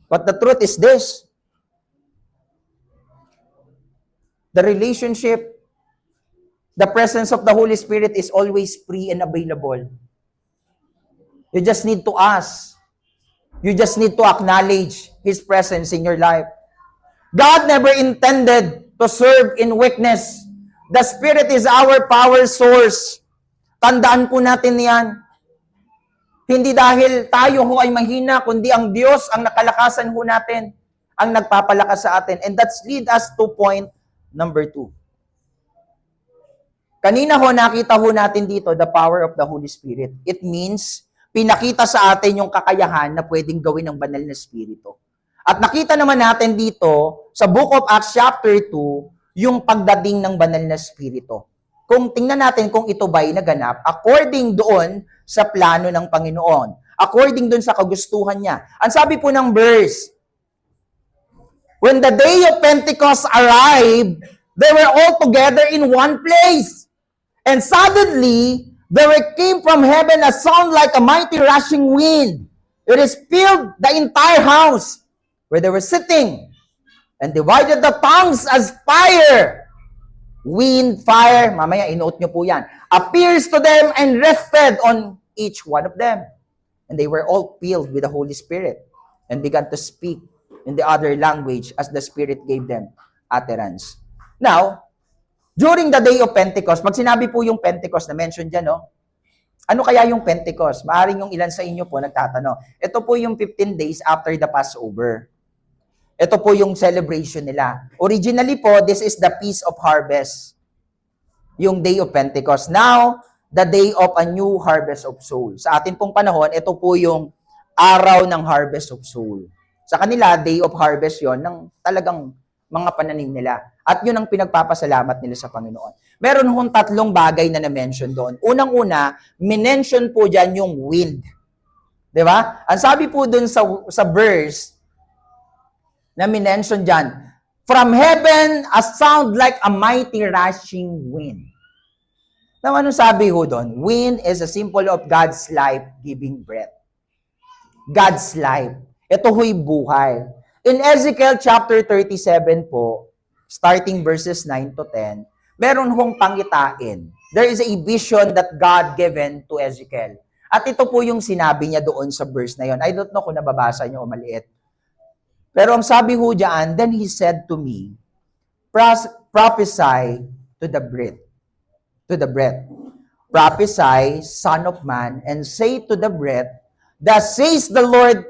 But the truth is this. The relationship, the presence of the Holy Spirit is always free and available. You just need to ask. You just need to acknowledge His presence in your life. God never intended to serve in weakness. The Spirit is our power source. Tandaan po natin yan. Hindi dahil tayo ho ay mahina, kundi ang Diyos ang nakalakasan ho natin, ang nagpapalakas sa atin. And that's lead us to point number 2. Kanina ho, nakita ho natin dito the power of the Holy Spirit. It means, pinakita sa atin yung kakayahan na pwedeng gawin ng banal na Espiritu. At nakita naman natin dito, sa Book of Acts chapter 2, yung pagdating ng banal na Espiritu. Kung tingnan natin kung ito ba'y naganap, according doon sa plano ng Panginoon, according doon sa kagustuhan niya. Ang sabi po ng verse, when the day of Pentecost arrived, they were all together in one place. And suddenly, there came from heaven a sound like a mighty rushing wind. It has filled the entire house where they were sitting, and divided the tongues as fire. Wind, fire, mamaya inote nyo po yan, appears to them and rested on each one of them. And they were all filled with the Holy Spirit and began to speak in the other language as the Spirit gave them utterance. Now, during the day of Pentecost, pag sinabi po yung Pentecost na mention dyan, no? Ano kaya yung Pentecost? Maaring yung ilan sa inyo po nagtatanong. Ito po yung 15 days after the Passover. Ito po yung celebration nila. Originally po, this is the Feast of Harvest. Yung day of Pentecost. Now, the day of a new harvest of soul. Sa atin pong panahon, ito po yung araw ng harvest of soul. Sa kanila, day of harvest yon ng talagang mga pananim nila. At yun ang pinagpapasalamat nila sa Panginoon. Meron hong 3 bagay na na-mention doon. Unang-una, minention po dyan yung wind. Diba? Ang sabi po doon sa verse na minention dyan, from heaven, a sound like a mighty rushing wind. Now, ano sabi ho doon? Wind is a symbol of God's life-giving breath. God's life. Ito ho'y buhay. In Ezekiel chapter 37 po, starting verses 9 to 10, meron hong pangitain. There is a vision that God given to Ezekiel. At ito po yung sinabi niya doon sa verse na yon. I don't know kung nababasa niyo o maliit. Pero ang sabi ho diyan, then he said to me, prophesy to the breath. Prophesy, son of man, and say to the breath, thus says the Lord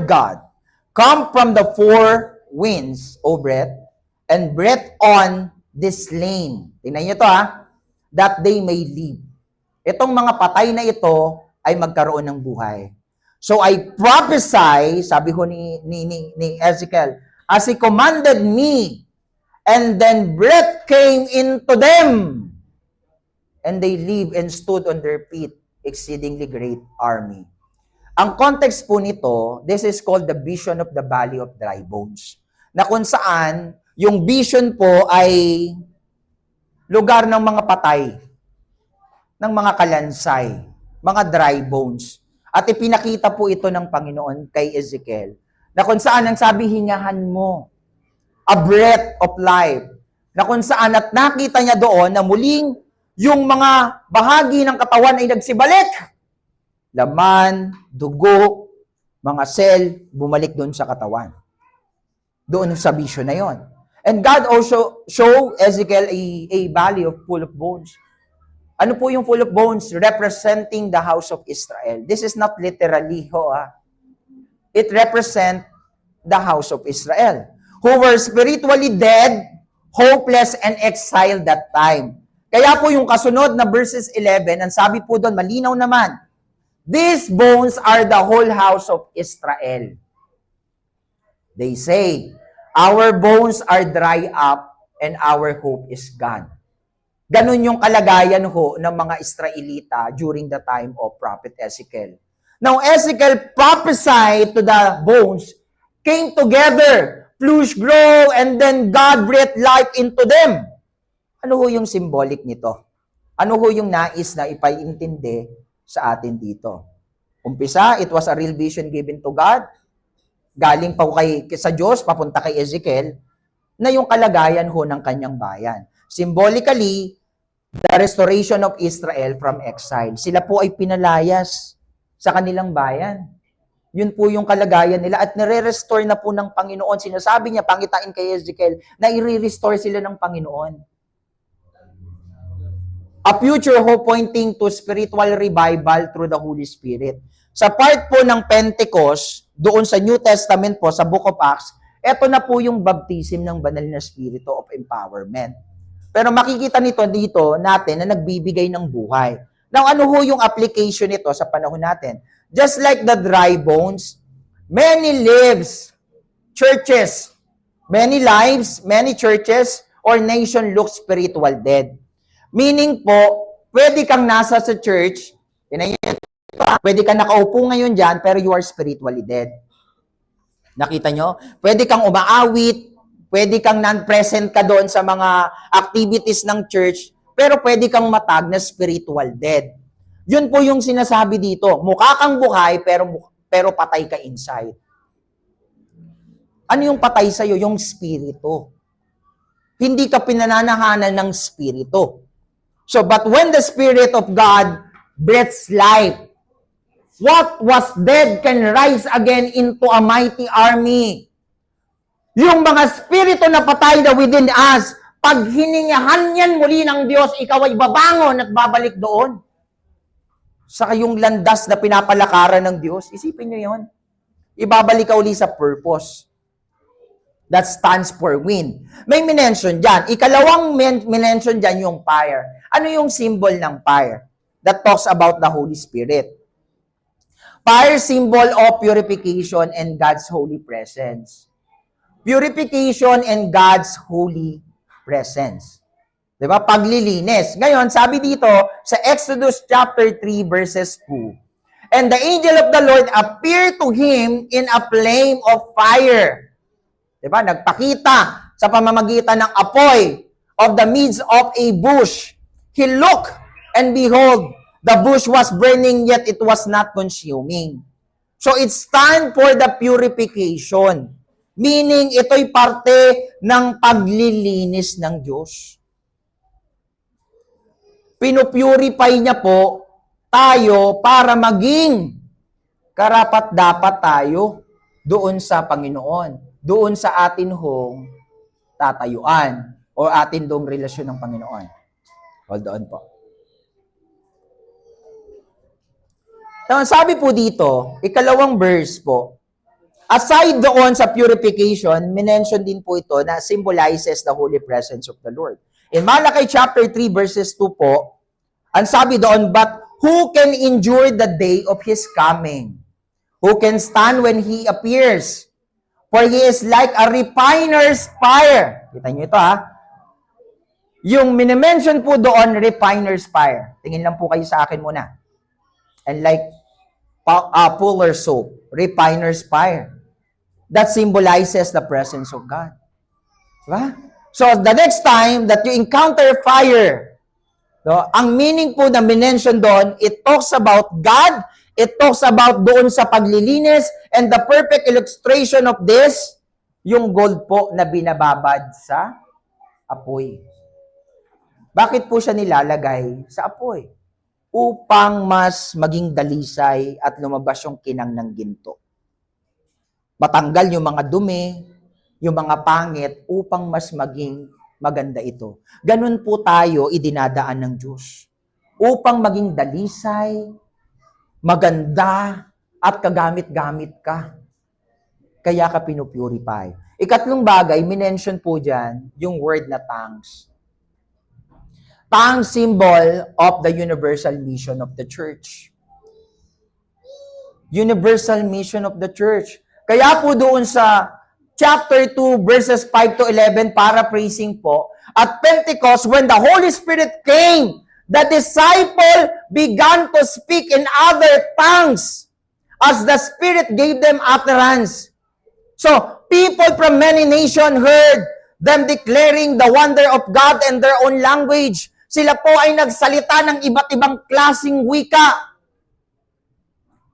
God, come from the four winds, O breath, and breath on this slain. Tingnan niyo to that they may live. Itong mga patay na ito ay magkaroon ng buhay. So I prophesy, sabi ko ni Ezekiel, as he commanded me, and then breath came into them, and they lived and stood on their feet, exceedingly great army. Ang context po nito, this is called the vision of the valley of dry bones. Na kung saan, yung vision po ay lugar ng mga patay, ng mga kalansay, mga dry bones. At ipinakita po ito ng Panginoon kay Ezekiel, na kung saan ang sabi, hingahan mo, a breath of life, na kung saan at nakita niya doon na muling yung mga bahagi ng katawan ay nagsibalik. Laman, dugo, mga cell, bumalik doon sa katawan. Doon sa vision na yon. And God also show Ezekiel a valley full of bones. Ano po yung full of bones? Representing the house of Israel. This is not literally, It represent the house of Israel, who were spiritually dead, hopeless, and exiled that time. Kaya po yung kasunod na verses 11, ang sabi po doon, malinaw naman, these bones are the whole house of Israel. They say, our bones are dry up and our hope is gone. Ganon yung kalagayan ho ng mga Israelita during the time of Prophet Ezekiel. Now, Ezekiel prophesied to the bones, came together, flesh grow, and then God breathed life into them. Ano ho yung symbolic nito? Ano ho yung nais na ipaintindi sa atin dito? Umpisa, it was a real vision given to God. Galing pa sa Diyos, papunta kay Ezekiel, na yung kalagayan ho ng kanyang bayan. Symbolically, the restoration of Israel from exile. Sila po ay pinalayas sa kanilang bayan. Yun po yung kalagayan nila at nire-restore na po ng Panginoon. Sinasabi niya, pangitain kay Ezekiel, na i-restore sila ng Panginoon. A future hope pointing to spiritual revival through the Holy Spirit. Sa part po ng Pentecost, doon sa New Testament po, sa Book of Acts, eto na po yung baptism ng banal na Espiritu of empowerment. Pero makikita dito natin na nagbibigay ng buhay. Now, ano ho yung application nito sa panahon natin? Just like the dry bones, many lives, churches, many lives, many churches, or nation look spiritual dead. Meaning po, pwede kang nasa sa church, pwede kang nakaupo ngayon dyan, pero you are spiritually dead. Nakita nyo? Pwede kang umaawit, pwede kang non-present ka doon sa mga activities ng church, pero pwede kang matag na spiritual dead. Yun po yung sinasabi dito. Mukha kang buhay, pero patay ka inside. Ano yung patay sa'yo? Yung spirito. Hindi ka pinananahanan ng spirito. So, but when the Spirit of God breathes life, what was dead can rise again into a mighty army. Yung mga spirito na patay na within us, pag hiningahan yan muli ng Diyos, ikaw ay babangon at babalik doon. Sa yung landas na pinapalakaran ng Diyos, isipin nyo yun. Ibabalik ka uli sa purpose. That stands for wind. May minention dyan. Ikalawang minention dyan yung fire. Ano yung symbol ng fire? That talks about the Holy Spirit. Fire, symbol of purification and God's holy presence. Purification and God's holy presence. Diba? Paglilinis. Ngayon, sabi dito sa Exodus chapter 3 verses 2, and the angel of the Lord appeared to him in a flame of fire. Diba? Nagpakita sa pamamagitan ng apoy of the midst of a bush. He looked, and behold, the bush was burning, yet it was not consuming. So it's time for the purification. Meaning, ito'y parte ng paglilinis ng Diyos. Pinupurify niya po tayo para maging karapat-dapat tayo doon sa Panginoon, doon sa atin hong tatayuan o atin dong relasyon ng Panginoon. Hold on po. Sabi po dito, ikalawang verse po, aside doon sa purification, minention din po ito na symbolizes the holy presence of the Lord. In Malachi chapter 3 verses 2 po, ang sabi doon, but who can endure the day of His coming? Who can stand when He appears? For He is like a refiner's fire. Kita niyo ito ha? Yung minimension po doon, refiner's fire. Tingin lang po kayo sa akin muna. And like fuller's soap, refiner's fire. That symbolizes the presence of God. Diba? So, the next time that you encounter fire, no, ang meaning po na minention doon, it talks about God, it talks about doon sa paglilinis, and the perfect illustration of this, yung gold po na binababad sa apoy. Bakit po siya nilalagay sa apoy? Upang mas maging dalisay at lumabas yung kinang ng ginto. Matanggal yung mga dumi, yung mga pangit, upang mas maging maganda ito. Ganun po tayo idinadaan ng Diyos. Upang maging dalisay, maganda, at kagamit-gamit ka. Kaya ka pinupurify. Ikatlong bagay, minention po dyan, yung word na tongues. Tongue symbol of the universal mission of the church. Universal mission of the church. Kaya po doon sa chapter 2 verses 5 to 11, paraphrasing po, at Pentecost, when the Holy Spirit came, the disciple began to speak in other tongues as the Spirit gave them utterance. So, people from many nations heard them declaring the wonder of God in their own language. Sila po ay nagsalita ng iba't ibang klaseng wika.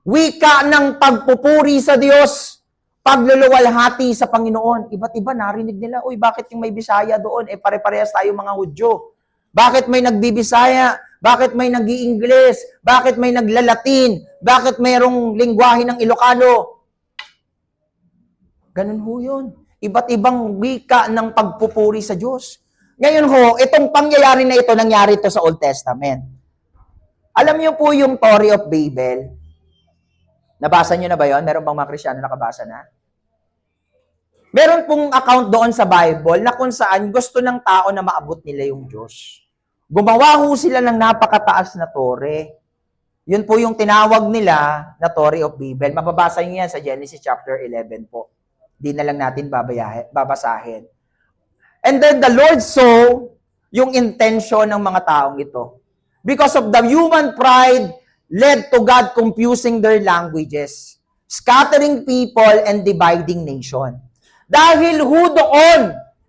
Wika ng pagpupuri sa Diyos. Pagluluwalhati sa Panginoon. Iba't iba narinig nila, uy, bakit yung may Bisaya doon? Pare-parehas tayo mga Hudyo. Bakit may nagbibisaya? Bakit may nag-i-Ingles? Bakit may naglalatin? Bakit mayroong lingwahe ng Ilocano? Ganun ho yun. Iba't ibang wika ng pagpupuri sa Diyos. Ngayon ho, itong pangyayari na ito, nangyari ito sa Old Testament. Alam niyo po yung Story of Babel? Nabasa niyo na ba yon? Meron bang mga Kristiyano nakabasa na? Meron pong account doon sa Bible na kung saan gusto ng tao na maabot nila yung Diyos. Gumawa ho sila ng napakataas na tore. Yun po yung tinawag nila na Story of Babel. Mababasa niyo yan sa Genesis chapter 11 po. Di na lang natin babasahin. And then the Lord saw yung intention ng mga taong ito. Because of the human pride led to God confusing their languages, scattering people and dividing nation. Dahil doon,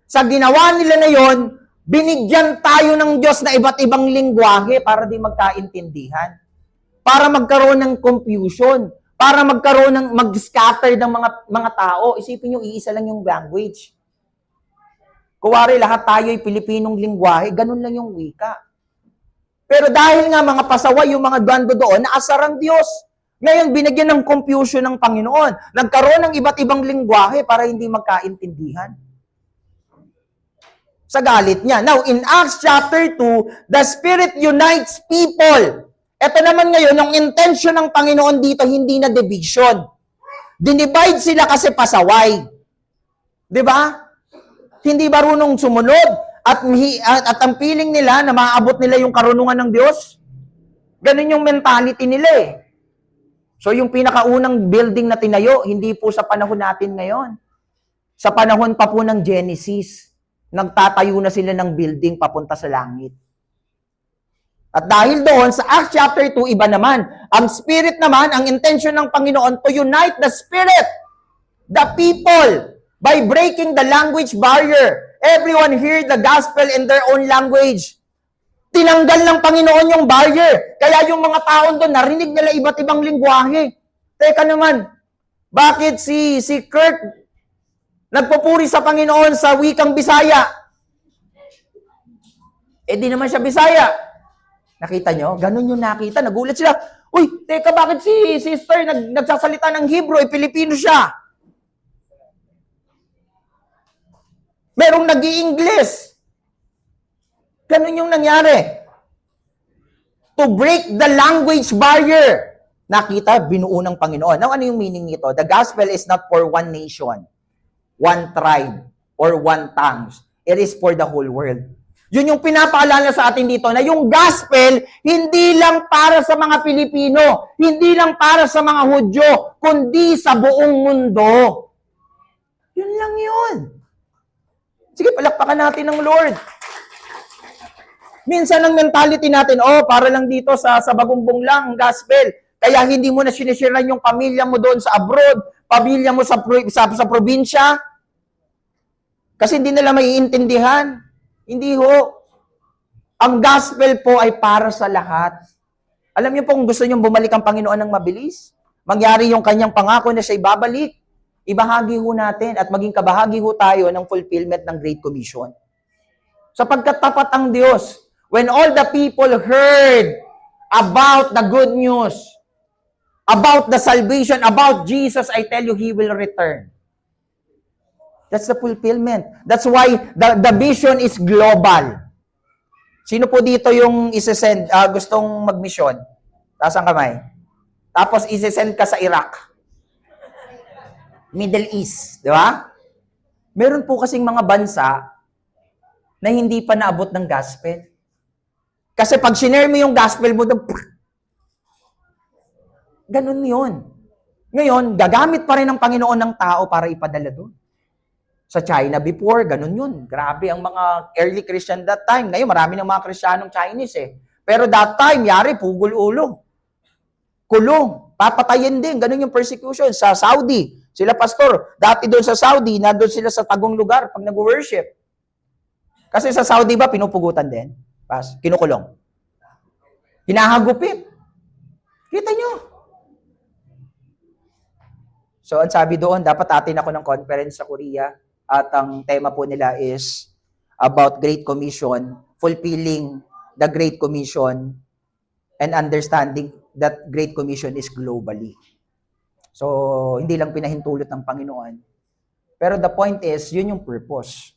sa ginawa nila na yon, binigyan tayo ng Diyos na iba't ibang lingwahe para di magkaintindihan. Para magkaroon ng confusion. Para magkaroon ng mag-scatter ng mga tao. Isipin nyo, iisa lang yung language. Kuwari, lahat tayo ay Pilipinong lingwahe, ganun lang yung wika. Pero dahil nga mga pasaway, yung mga bando doon, naasar ang Diyos. Ngayon, binigyan ng confusion ng Panginoon. Nagkaroon ng iba't ibang lingwahe para hindi magkaintindihan. Sa galit niya. Now, in Acts chapter 2, the Spirit unites people. Ito naman ngayon, yung intention ng Panginoon dito, hindi na division. Dinivide sila kasi pasaway. Diba? Hindi marunong sumunod at ang feeling nila na maabot nila yung karunungan ng Diyos. Ganun yung mentality nila eh. So yung pinakaunang building na tinayo, hindi po sa panahon natin ngayon. Sa panahon pa po ng Genesis, nagtatayo na sila ng building papunta sa langit. At dahil doon, sa Acts chapter 2, iba naman. Ang Spirit naman, ang intention ng Panginoon to unite the Spirit, the people, by breaking the language barrier. Everyone heard the gospel in their own language. Tinanggal ng Panginoon yung barrier. Kaya yung mga taon doon, narinig nila iba't ibang lingwahe. Teka naman, bakit si Kurt Nagpupuri sa Panginoon sa wikang Bisaya. Eh di naman siya Bisaya. Nakita nyo? Ganun yung nakita. Nagulat sila. Uy, teka, bakit si sister nagsasalita ng Hebrew? Eh, Pilipino siya. Merong nag-i-English. Ganun yung nangyari. To break the language barrier. Nakita, binuo ng Panginoon. Now, ano yung meaning nito? The gospel is not for one nation, one tribe, or one tongue. It is for the whole world. Yun yung pinapaalala sa atin dito na yung gospel, hindi lang para sa mga Pilipino, hindi lang para sa mga Hudyo, kundi sa buong mundo. Yun lang yun. Sige, palakpakan natin ng Lord. Minsan ang mentality natin, para lang dito sa bagumbong lang, gospel. Kaya hindi mo na sinishiran yung pamilya mo doon sa abroad, pamilya mo sa probinsya. Kasi hindi nila maiintindihan. Hindi ho. Ang gospel po ay para sa lahat. Alam niyo po kung gusto niyo bumalik ang Panginoon ng mabilis, mangyari yung kanyang pangako na siya'y babalik, ibahagi ho natin at maging kabahagi ho tayo ng fulfillment ng Great Commission. Sapagkat tapat ang Diyos. When all the people heard about the good news, about the salvation, about Jesus, I tell you, He will return. That's the fulfillment. That's why the vision is global. Sino po dito yung isesend, gustong mag-mission? Taas ang kamay. Tapos isesend ka sa Iraq. Middle East. Di ba? Meron po kasing mga bansa na hindi pa naabot ng gospel. Kasi pag sinare mo yung gospel mo, ganun yun. Ngayon, gagamit pa rin ng Panginoon ng tao para ipadala doon. Sa China before, ganun yun. Grabe ang mga early Christian that time. Ngayon, marami ng mga Kristiyanong Chinese eh. Pero that time, yari, pugol ulo. Kulong. Papatayin din. Ganun yung persecution. Sa Saudi, sila pastor. Dati doon sa Saudi, na doon sila sa tagong lugar pag nag-worship. Kasi sa Saudi ba, pinupugutan din? Kinukulong. Hinahagupit. Kita nyo? So, ang sabi doon, dapat atin ako ng conference sa Korea. At ang tema po nila is about Great Commission, fulfilling the Great Commission, and understanding that Great Commission is globally. So, hindi lang pinahintulot ng Panginoon. Pero the point is, yun yung purpose.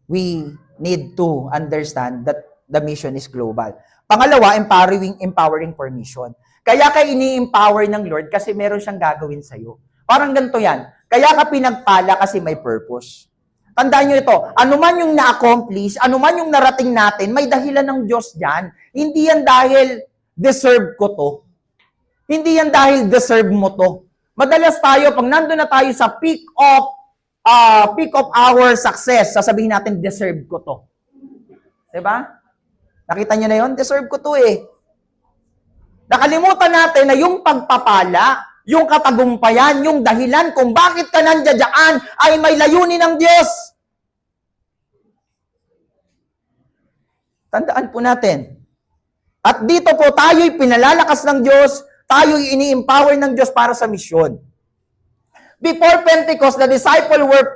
We need to understand that the mission is global. Pangalawa, empowering for mission. Kaya ka ini-empower ng Lord kasi meron siyang gagawin sa'yo. Parang ganito yan. Kaya ka pinagpala kasi may purpose. Tandaan nyo ito, anuman yung na-accomplish, anuman yung narating natin, may dahilan ng Diyos dyan. Hindi yan dahil deserve ko to. Hindi yan dahil deserve mo to. Madalas tayo, pag nandun na tayo sa peak of our success, sasabihin natin, deserve ko to. Diba? Nakita nyo na yun? Deserve ko to eh. Nakalimutan natin na yung pagpapala, yung katagumpayan, yung dahilan kung bakit ka nandiyan ay may layunin ng Diyos. Tandaan po natin. At dito po tayo'y pinalalakas ng Diyos, tayo'y ini-empower ng Diyos para sa misyon. Before Pentecost, the disciples were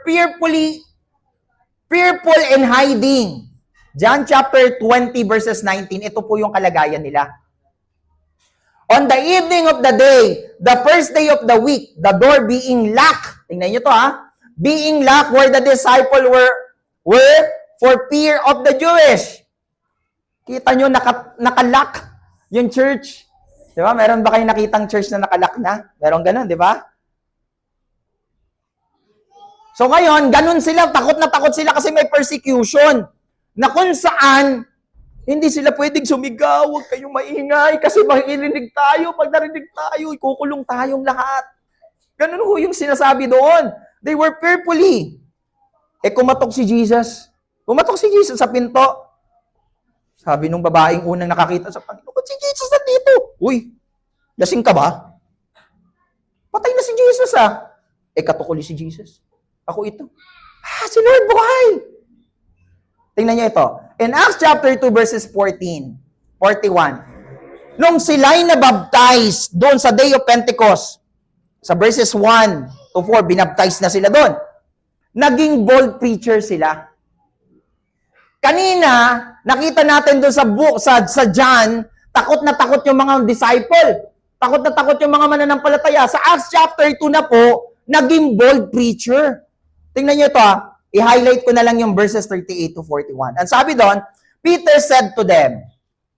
fearful and hiding. John chapter 20 verses 19, ito po yung kalagayan nila. On the evening of the day, the first day of the week, the door being locked. Tingnan nyo to being locked where the disciples were for fear of the Jewish. Kita nyo, nakalock yung church. Di ba? Meron ba kayong nakitang church na nakalock na? Meron ganun, di ba? So ngayon, ganun sila, takot na takot sila kasi may persecution. Na kung saan, hindi sila pwedeng sumigaw, huwag kayong maingay kasi makikirinig tayo. Pag narinig tayo, ikukulong tayong lahat. Ganun ho yung sinasabi doon. They were fearfully. Kumatok si Jesus. Kumatok si Jesus sa pinto. Sabi nung babaeng unang nakakita sa Panginoon, si Jesus na dito. Uy, lasing ka ba? Patay na si Jesus katukuli si Jesus. Ako ito. Si Lord buhay. Tingnan niyo ito. In Acts chapter 2 verses 41. Nung sila'y nabaptize doon sa day of Pentecost, sa verses 1 to 4, binaptize na sila doon. naging bold preacher sila. Kanina, nakita natin doon sa John, takot na takot yung mga disciple. Takot na takot yung mga mananampalataya. Sa Acts chapter 2 na po, naging bold preacher. Tingnan nyo ito I-highlight ko na lang yung verses 38 to 41. Ang sabi doon, Peter said to them,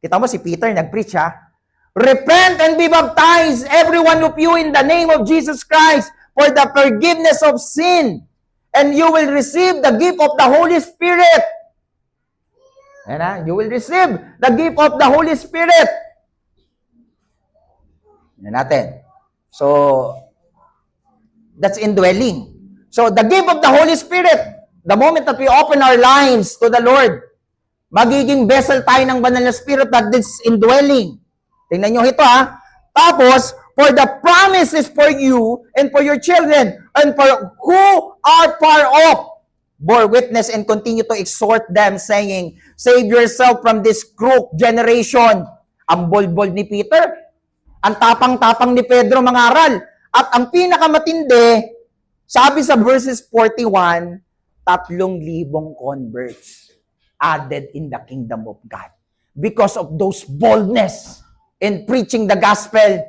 kita mo si Peter nag-preach repent and be baptized, every one of you, in the name of Jesus Christ, for the forgiveness of sin, and you will receive the gift of the Holy Spirit. You will receive the gift of the Holy Spirit. Yan natin. So, that's indwelling. So, the gift of the Holy Spirit, the moment that we open our lives to the Lord, magiging vessel tayo ng banal na Spirit that is indwelling. Tingnan nyo ito Tapos, for the promises for you and for your children and for who are far off, bore witness and continue to exhort them, saying, save yourself from this crook generation. Ang bold-bold ni Peter, ang tapang-tapang ni Pedro mangaral. At ang pinakamatindi, sabi sa verses 41, 3,000 converts added in the kingdom of God. Because of those boldness in preaching the gospel.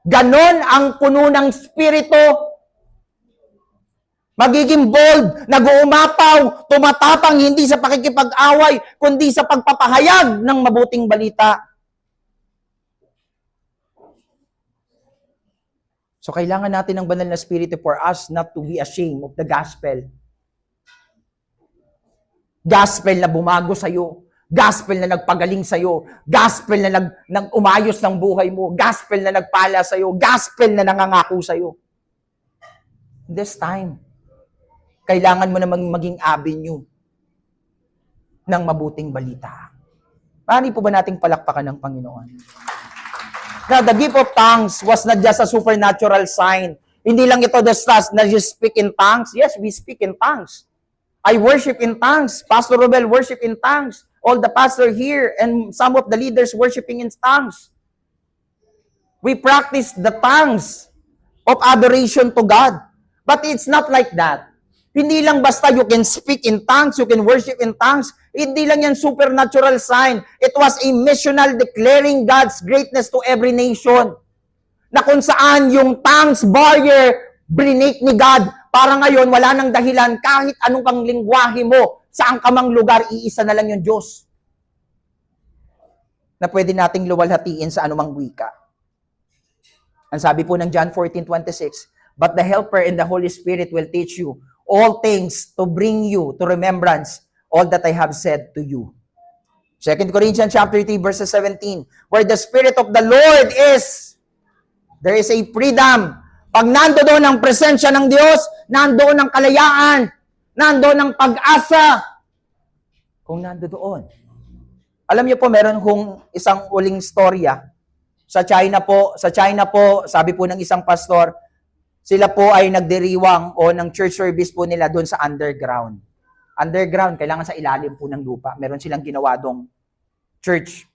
Ganon ang puno ng Espiritu. Magiging bold, nag-uumapaw, tumatapang hindi sa pakikipag-away, kundi sa pagpapahayag ng mabuting balita. So, kailangan natin ng banal na Espiritu for us not to be ashamed of the gospel. Gospel na bumago sa'yo. Gospel na nagpagaling sa'yo. Gospel na umayos ng buhay mo. Gospel na nagpala sa'yo. Gospel na nangangako sa'yo. This time, kailangan mo na maging avenue ng mabuting balita. Paano po ba nating palakpakan ng Panginoon? Now, the gift of tongues was not just a supernatural sign. Hindi lang ito na you speak in tongues. Yes, we speak in tongues. I worship in tongues. Pastor Robel worship in tongues. All the pastor here and some of the leaders worshiping in tongues. We practice the tongues of adoration to God. But it's not like that. Hindi lang basta you can speak in tongues, you can worship in tongues. Hindi lang yan supernatural sign. It was a missional declaring God's greatness to every nation. Na kung saan yung tongues barrier brinake ni God. Para ngayon, wala nang dahilan kahit anong kang lingwahe mo, saan ka mang lugar, iisa na lang yung Diyos. Na pwede nating luwalhatiin sa anumang wika. Ang sabi po ng John 14:26, but the Helper and the Holy Spirit will teach you all things to bring you to remembrance all that I have said to you. 2 Corinthians chapter 3 verses 17, where the Spirit of the Lord is, there is a freedom. Pag nandoon ang presensya ng Diyos, nandoon ang kalayaan, nandoon ang pag-asa. Kung nandoon. Alam niyo po, meron kong isang uling storya. Sa China po, sabi po ng isang pastor, sila po ay nagdiriwang o ng church service po nila doon sa underground. Underground, kailangan sa ilalim po ng lupa. Meron silang ginawa doong church.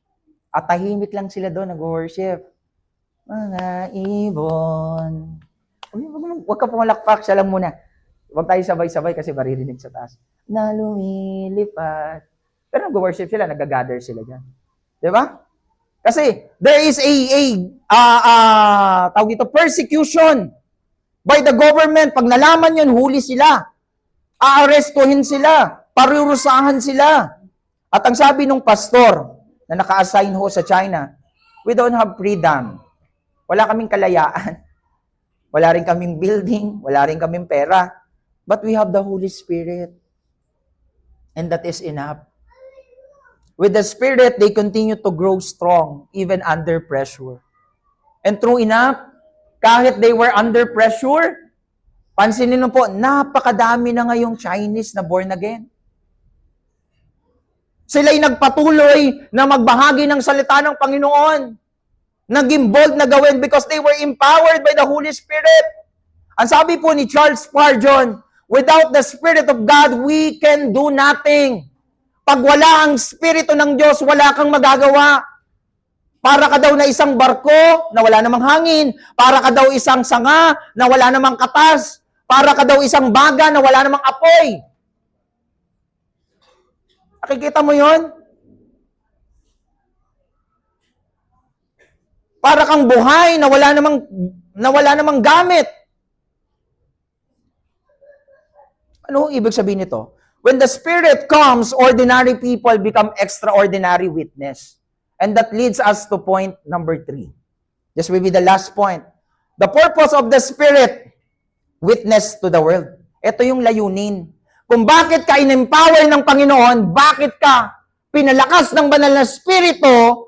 At tahimik lang sila doon, nag-worship. Mga ibon. Huwag ka pumalakpak, siya lang muna. Huwag tayo sabay-sabay kasi maririnig sa taas. Na lumilipat. Pero nag-worship sila, nag-gather sila dyan. Di ba? Kasi there is tawag dito, persecution by the government. Pag nalaman yun, huli sila. Aarestuhin sila. Parurusahan sila. At ang sabi ng pastor na naka-assign ho sa China, we don't have freedom. Wala kaming kalayaan. Wala rin kaming building. Wala rin kaming pera. But we have the Holy Spirit. And that is enough. With the Spirit, they continue to grow strong even under pressure. And true enough, kahit they were under pressure, pansinin mo po, napakadami na ngayong Chinese na born again. Sila'y nagpatuloy na magbahagi ng salita ng Panginoon. Naging bold na gawin because they were empowered by the Holy Spirit. Ang sabi po ni Charles Spurgeon, without the Spirit of God, we can do nothing. Pag wala ang Espiritu ng Diyos, wala kang magagawa. Para ka daw na isang barko na wala namang hangin. Para ka daw isang sanga na wala namang katas. Para ka daw isang baga na wala namang apoy. Nakikita mo yon? Para kang buhay na wala namang gamit. Ano ibig sabihin nito? When the Spirit comes, ordinary people become extraordinary witness. And that leads us to point number 3. This will be the last point. The purpose of the Spirit, witness to the world. Ito yung layunin. Kung bakit ka in-empower ng Panginoon, bakit ka pinalakas ng banal na Espiritu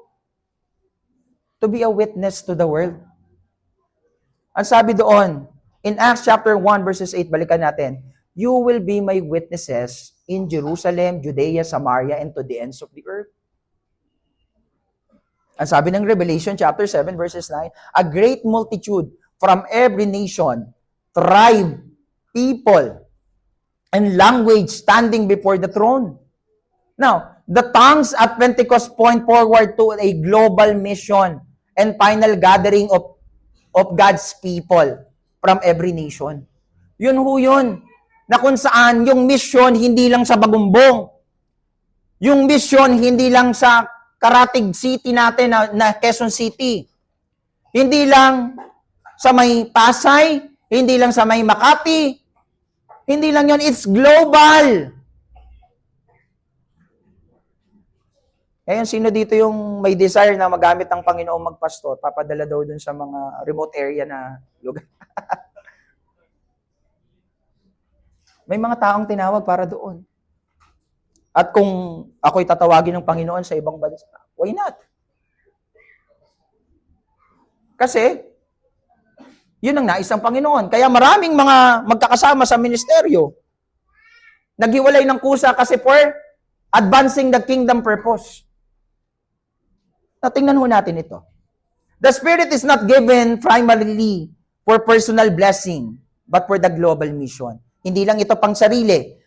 to be a witness to the world. Ang sabi doon, in Acts chapter 1 verses 8, balikan natin, you will be my witnesses in Jerusalem, Judea, Samaria, and to the ends of the earth. Ang sabi ng Revelation chapter 7 verses 9, a great multitude from every nation, tribe, people, and language standing before the throne. Now, the tongues at Pentecost point forward to a global mission and final gathering of God's people from every nation. Yun ho yun. Na kung saan yung mission hindi lang sa Bagumbong. Yung mission hindi lang sa Karatig City natin na Quezon City. Hindi lang sa may Pasay, hindi lang sa may Makati. Hindi lang yun, it's global. Ngayon, sino dito yung may desire na magamit ng Panginoong magpastor? Papadala daw dun sa mga remote area na lugar. May mga taong tinawag para doon. At kung ako'y tatawagin ng Panginoon sa ibang bansa, why not? Kasi, yun ang nais ng Panginoon. Kaya maraming mga magkakasama sa ministeryo, naghiwalay ng kusa kasi for advancing the kingdom purpose. Tingnan ho natin ito. The Spirit is not given primarily for personal blessing, but for the global mission. Hindi lang ito pang sarili.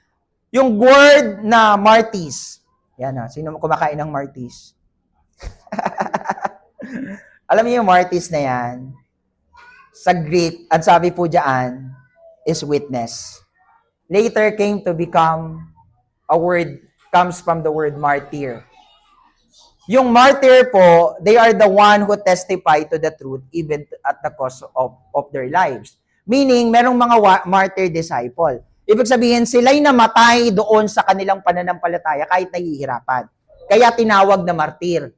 Yung word na Martis. Yan ha, sino kumakain ng Martis? Alam niyo yung Martis na yan? Sa Greek, ang sabi po dyan, is witness. Later came to become a word, comes from the word martyr. Yung martyr po, they are the one who testify to the truth even at the cost of their lives. Meaning, merong mga martyr disciple. Ibig sabihin, sila'y namatay doon sa kanilang pananampalataya kahit nahihirapan. Kaya tinawag na martyr.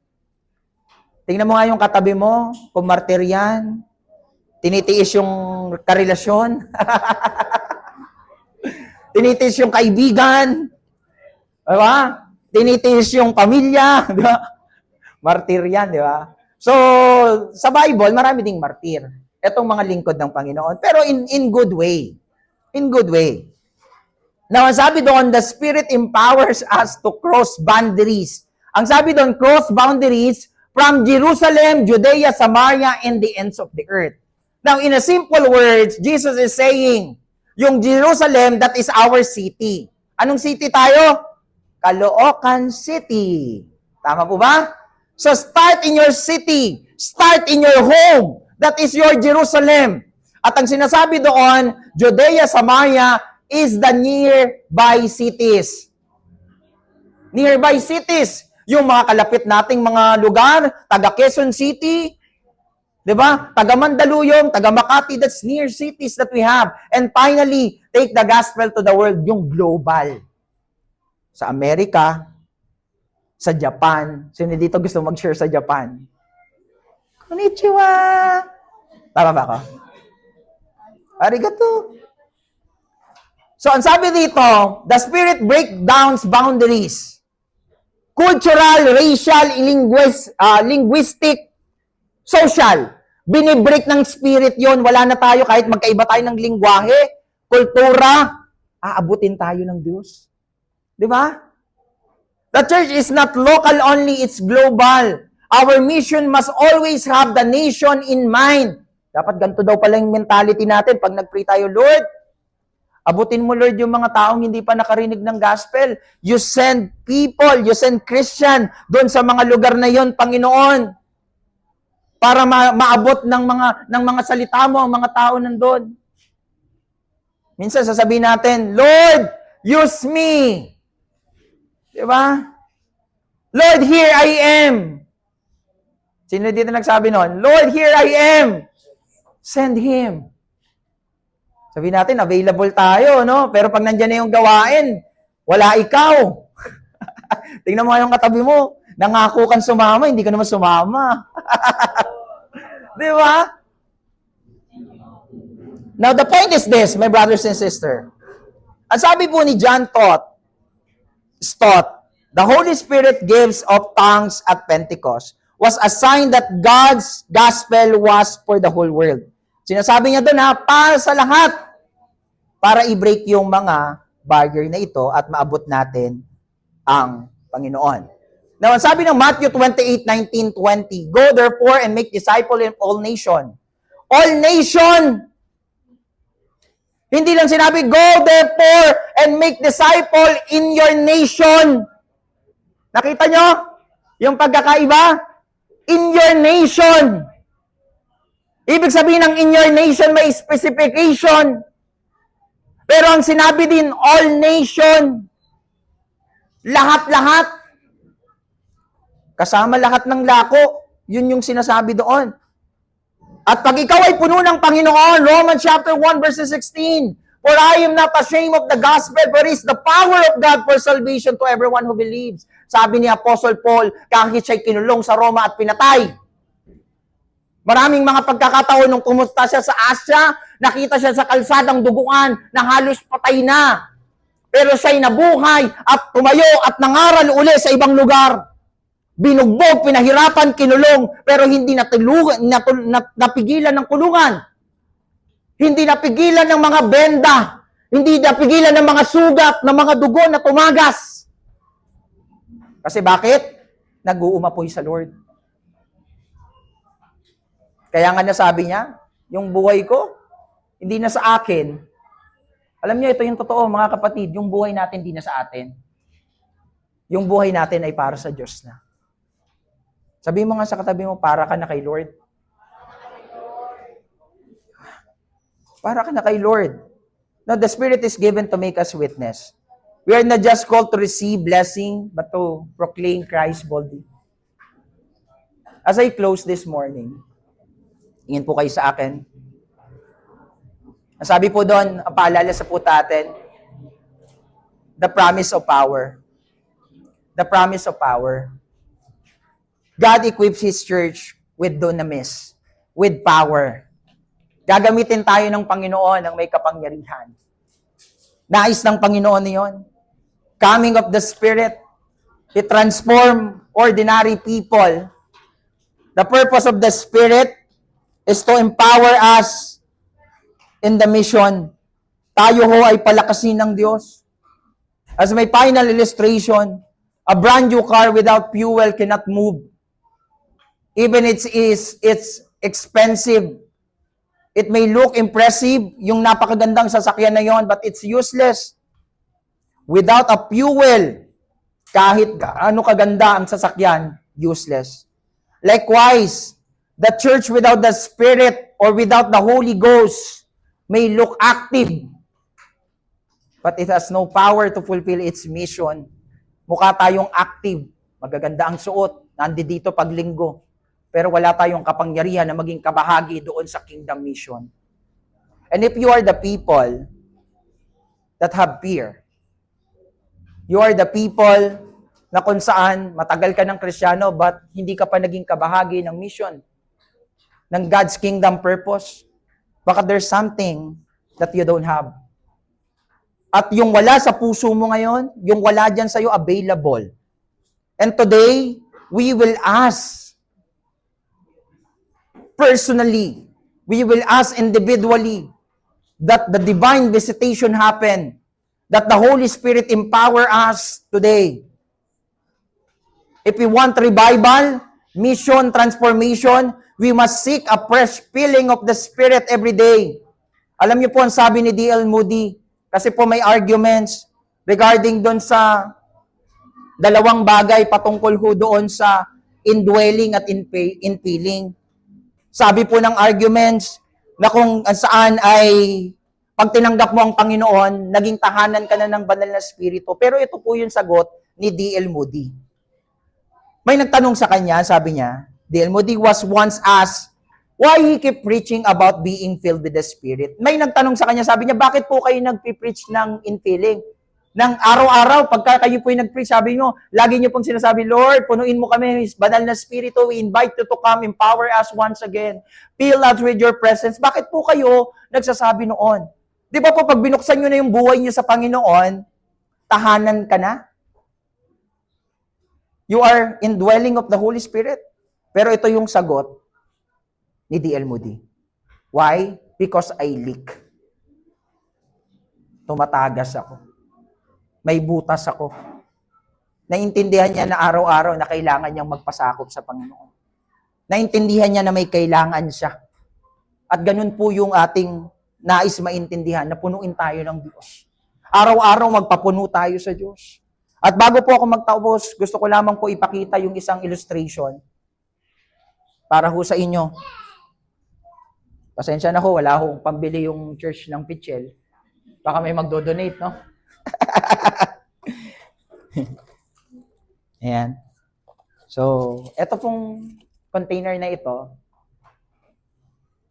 Tingnan mo nga yung katabi mo, kung martyr yan, tinitiis yung karelasyon, tinitiis yung kaibigan, diba? Tinitiis yung pamilya, diba? Martyr yan, di ba? So, sa Bible, marami ding martyr. Itong mga lingkod ng Panginoon. Pero in good way. In good way. Now, ang sabi doon, the Spirit empowers us to cross boundaries. Ang sabi doon, cross boundaries from Jerusalem, Judea, Samaria, and the ends of the earth. Now, in a simple words, Jesus is saying, yung Jerusalem, that is our city. Anong city tayo? Caloocan City. Tama po ba? So, start in your city. Start in your home. That is your Jerusalem. At ang sinasabi doon, Judea, Samaria, is the nearby cities. Nearby cities. Yung mga kalapit nating mga lugar, taga Quezon City, di ba? Taga Mandaluyong, taga Makati, that's near cities that we have. And finally, take the gospel to the world, yung global. Sa Amerika, sa Japan. Sino dito gusto mag-share sa Japan? Konnichiwa! Tama ba ako? Arigato! So, ang sabi dito, the Spirit breaks boundaries. Cultural, racial, linguistic, social. Binibreak ng Spirit yon. Wala na tayo kahit magkaiba tayo ng lingwahe, kultura, aabutin tayo ng Diyos. Di ba? The church is not local only, it's global. Our mission must always have the nation in mind. Dapat ganito daw pala yung mentality natin pag nag-pray tayo, Lord, abutin mo, Lord, yung mga taong hindi pa nakarinig ng gospel. You send people, you send Christian doon sa mga lugar na yon, Panginoon, para maabot ng mga salita mo ang mga tao nandoon. Minsan sasabihin natin, Lord, use me. Diba? Lord, here I am. Sino dito nagsabi nun? Lord, here I am. Send Him. Sabihin natin, available tayo, no? Pero pag nandyan na yung gawain, wala ikaw. Tingnan mo yung katabi mo. Nangako kang sumama, hindi ka naman sumama. Di ba? Now, the point is this, my brothers and sisters. Ang sabi po ni John Stott, the Holy Spirit gives of tongues at Pentecost was a sign that God's gospel was for the whole world. Sinasabi niya doon para sa lahat. Para i-break yung mga barrier na ito at maabot natin ang Panginoon. Now, ang sabi ng Matthew 28:19-20, Go therefore and make disciples in all nations. All nation! Hindi lang sinabi, Go therefore and make disciple in your nation. Nakita nyo? Yung pagkakaiba? In your nation. Ibig sabihin ng in your nation may specification. Pero ang sinabi din, all nation. Lahat-lahat. Kasama lahat ng lako. Yun yung sinasabi doon. At pag ikaw ay puno ng Panginoon, Romans chapter 1 verse 16, For I am not ashamed of the gospel, for it is the power of God for salvation to everyone who believes. Sabi ni Apostle Paul, kahit siya'y kinulong sa Roma at pinatay. Maraming mga pagkakataon nung kumusta siya sa Asya, nakita siya sa kalsadang duguan na halos patay na. Pero siya'y nabuhay at tumayo at nangaral uli sa ibang lugar. Binugbog, pinahirapan, kinulong, pero hindi napigilan ng kulungan. Hindi napigilan ng mga benda. Hindi napigilan ng mga sugat, ng mga dugo na tumagas. Kasi bakit? Nag-uumapoy sa Lord. Kaya nga nasabi niya, yung buhay ko, hindi na sa akin. Alam niyo, ito yung totoo, mga kapatid, yung buhay natin hindi na sa atin. Yung buhay natin ay para sa Diyos na. Sabihin mo nga sa katabi mo, para ka na kay Lord. Para ka na kay Lord. Now, the Spirit is given to make us witness. We are not just called to receive blessing, but to proclaim Christ boldly. As I close this morning, ingin po kayo sa akin. Sabi po doon, ang paalala sa po natin, the promise of power. The promise of power. God equips His church with dunamis, with power. Gagamitin tayo ng Panginoon ng may kapangyarihan. Nais ng Panginoon niyon. Coming of the Spirit, it transform ordinary people. The purpose of the Spirit is to empower us in the mission. Tayo ho ay palakasin ng Diyos. As my final illustration, a brand new car without fuel cannot move. Even it's expensive. It may look impressive, yung napakagandang sasakyan na yon, but it's useless. Without a fuel, kahit gaano kaganda ang sasakyan, useless. Likewise, the church without the Spirit or without the Holy Ghost may look active, but it has no power to fulfill its mission. Mukha tayong active, magaganda ang suot, nandito pag linggo, pero wala tayong kapangyarihan na maging kabahagi doon sa kingdom mission. And if you are the people that have fear, you are the people na kung saan matagal ka ng Kristiyano but hindi ka pa naging kabahagi ng mission, ng God's kingdom purpose, baka there's something that you don't have. At yung wala sa puso mo ngayon, yung wala dyan sa'yo available. And today, we will ask personally, we will ask individually that the divine visitation happen, that the Holy Spirit empower us today. If we want revival, mission, transformation, we must seek a fresh filling of the Spirit every day. Alam niyo po ang sabi ni D.L. Moody, kasi po may arguments regarding doon sa dalawang bagay patungkol ho doon sa indwelling at infilling. Sabi po ng arguments na kung saan ay Pag tinanggap mo ang Panginoon, naging tahanan ka na ng banal na Espiritu. Pero ito po yung sagot ni D.L. Moody. May nagtanong sa kanya, sabi niya, D.L. Moody was once asked, why he keep preaching about being filled with the Spirit? May nagtanong sa kanya, sabi niya, bakit po kayo nagpipreach ng infilling? Nang araw-araw, pagka kayo po yung nag-preach, sabi nyo, lagi nyo pong sinasabi, Lord, punuin mo kami, His banal na Spirito, we invite you to come, empower us once again, fill us with your presence. Bakit po kayo nagsasabi noon? Di ba po, pag binuksan nyo na yung buhay nyo sa Panginoon, tahanan ka na? You are indwelling of the Holy Spirit. Pero ito yung sagot ni D.L. Moody. Why? Because I leak. Tumatagas ako. May butas ako. Naintindihan niya na araw-araw na kailangan niyang magpasakop sa Panginoon. Naintindihan niya na may kailangan siya. At ganun po yung ating nais maintindihan na punuin tayo ng Diyos. Araw-araw magpapuno tayo sa Diyos. At bago po ako magtapos, gusto ko lamang po ipakita yung isang illustration para ho sa inyo. Pasensya na ho, wala ho pambili yung church ng pitchel. Baka may magdo-donate, no? Ayan. So, ito pong container na ito,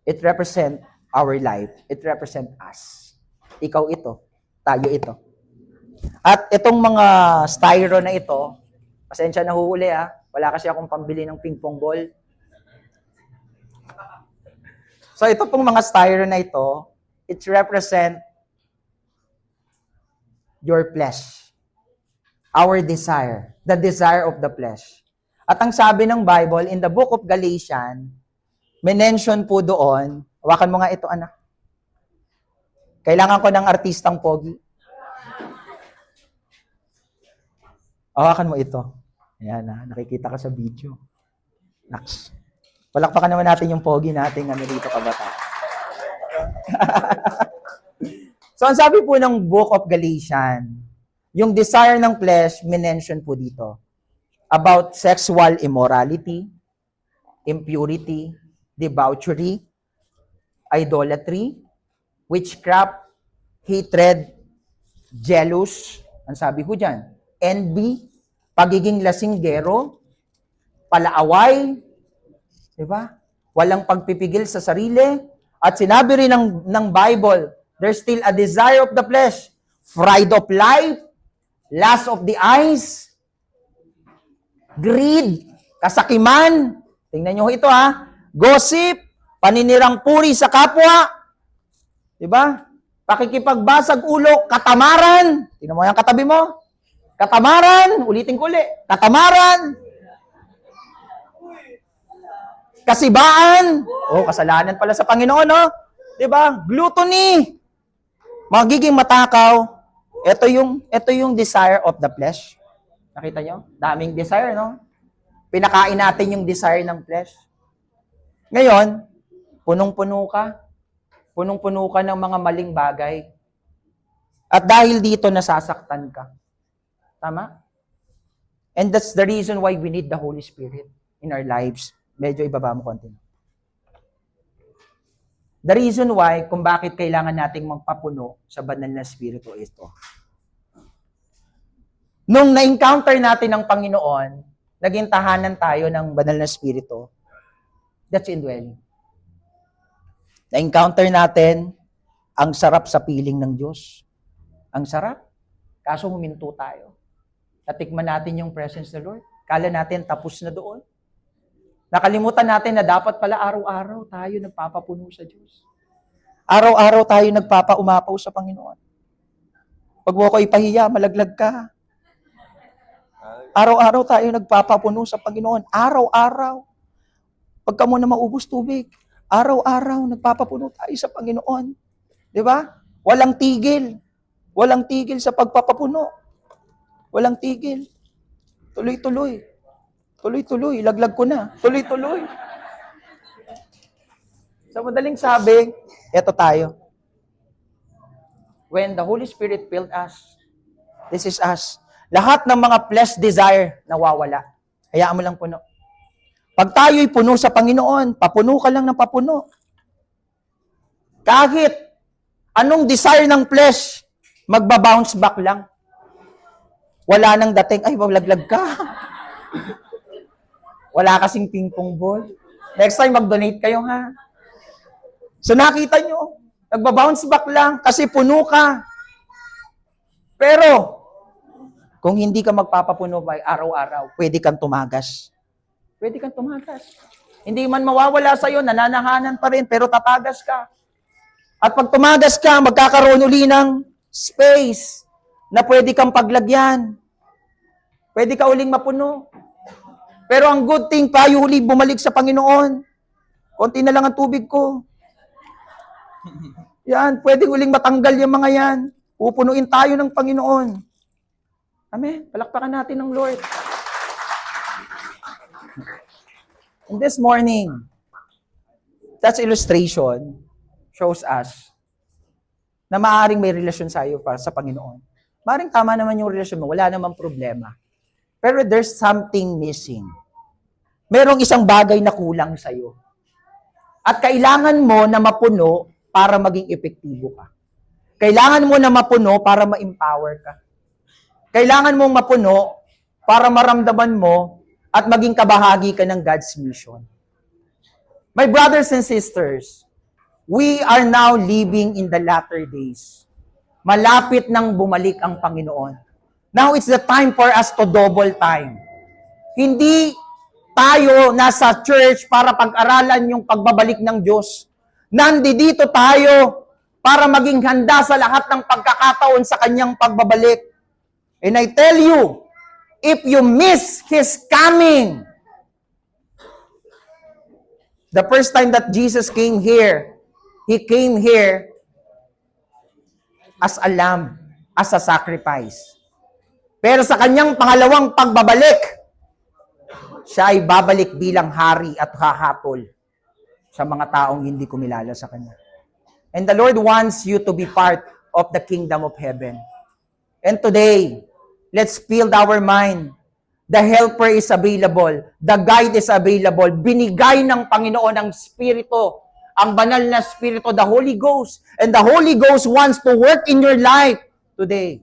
it represent our life. It represent us. Ikaw ito. Tayo ito. At itong mga styro na ito, pasensya na huhuli wala kasi akong pambili ng ping-pong ball. So, ito pong mga styro na ito, it represent your flesh. Our desire. The desire of the flesh. At ang sabi ng Bible, in the book of Galatians, may mention po doon, hawakan mo nga ito, anak. Kailangan ko ng artistang pogi. Hawakan mo ito. Ayan nakikita ka sa video. Naks. Palakpakan naman natin yung pogi natin dito kabata. So, ang sabi po ng book of Galatians, yung desire ng flesh, minention po dito about sexual immorality, impurity, debauchery, idolatry, witchcraft, hatred, jealous, ang sabi ko dyan, envy, pagiging lasinggero, palaaway, di ba? Walang pagpipigil sa sarili, at sinabi rin ng Bible, there's still a desire of the flesh, pride of life, lust of the eyes, greed, kasakiman, tingnan nyo ito gossip, paninirang puri sa kapwa, diba? Pakikipagbasag ulo, katamaran, tingnan mo yung katabi mo, katamaran, ulitin ko ulit, katamaran, kasibaan, kasalanan pala sa Panginoon, no? Diba? Gluttony, magiging matakaw, ito yung desire of the flesh. Nakita nyo? Daming desire, no? Pinakain natin yung desire ng flesh. Ngayon, punong-puno ka. Punong-puno ka ng mga maling bagay. At dahil dito, nasasaktan ka. Tama? And that's the reason why we need the Holy Spirit in our lives. Medyo ibaba mo konti. The reason why, kung bakit kailangan nating magpapuno sa banal na Espiritu ito. Nung na-encounter natin ang Panginoon, naging tahanan tayo ng banal na Espiritu. That's indwelling. Na-encounter natin ang sarap sa piling ng Diyos. Ang sarap. Kaso huminto tayo. Natikman natin yung presence ng Lord. Kala natin tapos na doon. Nakalimutan natin na dapat pala araw-araw tayo nagpapapuno sa Diyos. Araw-araw tayo nagpapaumapaw sa Panginoon. Pag mo ko ipahiya, malaglag ka. Araw-araw tayo nagpapapuno sa Panginoon. Araw-araw. Pagka mo na maubos tubig, araw-araw nagpapapuno tayo sa Panginoon. Di ba? Walang tigil. Walang tigil sa pagpapapuno. Walang tigil. Tuloy-tuloy. Tuloy-tuloy. Laglag ko na. Tuloy-tuloy. Sa madaling sabi, eto tayo. When the Holy Spirit filled us, this is us. Lahat ng mga flesh desire nawawala. Hayaan mo lang puno. Pag tayo'y puno sa Panginoon, papuno ka lang ng papuno. Kahit Anong desire ng flesh? Magba-bounce back lang. Wala nang dating, ay, walaglag ka. Wala kasing ping-pong ball. Next time, mag-donate kayo, ha? So, nakita nyo, nagba-bounce back lang kasi puno ka. Pero, kung hindi ka magpapapuno by araw-araw, pwede kang tumagas. Pwede kang tumagas. Hindi man mawawala sa'yo, nananahanan pa rin, pero tatagas ka. At pag tumagas ka, magkakaroon uli ng space na pwede kang paglagyan. Pwede ka uling mapuno. Pero ang good thing, tayo uli bumalik sa Panginoon. Konti na lang ang tubig ko. Yan, pwede uling matanggal yung mga yan. Pupunuin tayo ng Panginoon. Amen. Palakpakan natin ng Lord. And this morning, that illustration shows us na maaaring may relasyon sa'yo para sa Panginoon. Maaaring tama naman yung relasyon mo, wala namang problema. Pero there's something missing. Merong isang bagay na kulang sa'yo. At kailangan mo na mapuno para maging epektibo ka. Kailangan mo na mapuno para ma-empower ka. Kailangan mong mapuno para maramdaman mo at maging kabahagi ka ng God's mission. My brothers and sisters, we are now living in the latter days. Malapit nang bumalik ang Panginoon. Now it's the time for us to double time. Hindi tayo nasa church para pag-aralan yung pagbabalik ng Diyos. Nandito tayo para maging handa sa lahat ng pagkakataon sa kanyang pagbabalik. And I tell you, if you miss His coming, the first time that Jesus came here, He came here as a lamb, as a sacrifice. Pero sa kanyang pangalawang pagbabalik, siya ay babalik bilang hari at hahatol sa mga taong hindi kumilala sa kanya. And the Lord wants you to be part of the kingdom of heaven. And today, let's build our mind. The helper is available. The guide is available. Binigay ng Panginoon ang Espiritu, ang banal na Espiritu, the Holy Ghost. And the Holy Ghost wants to work in your life today.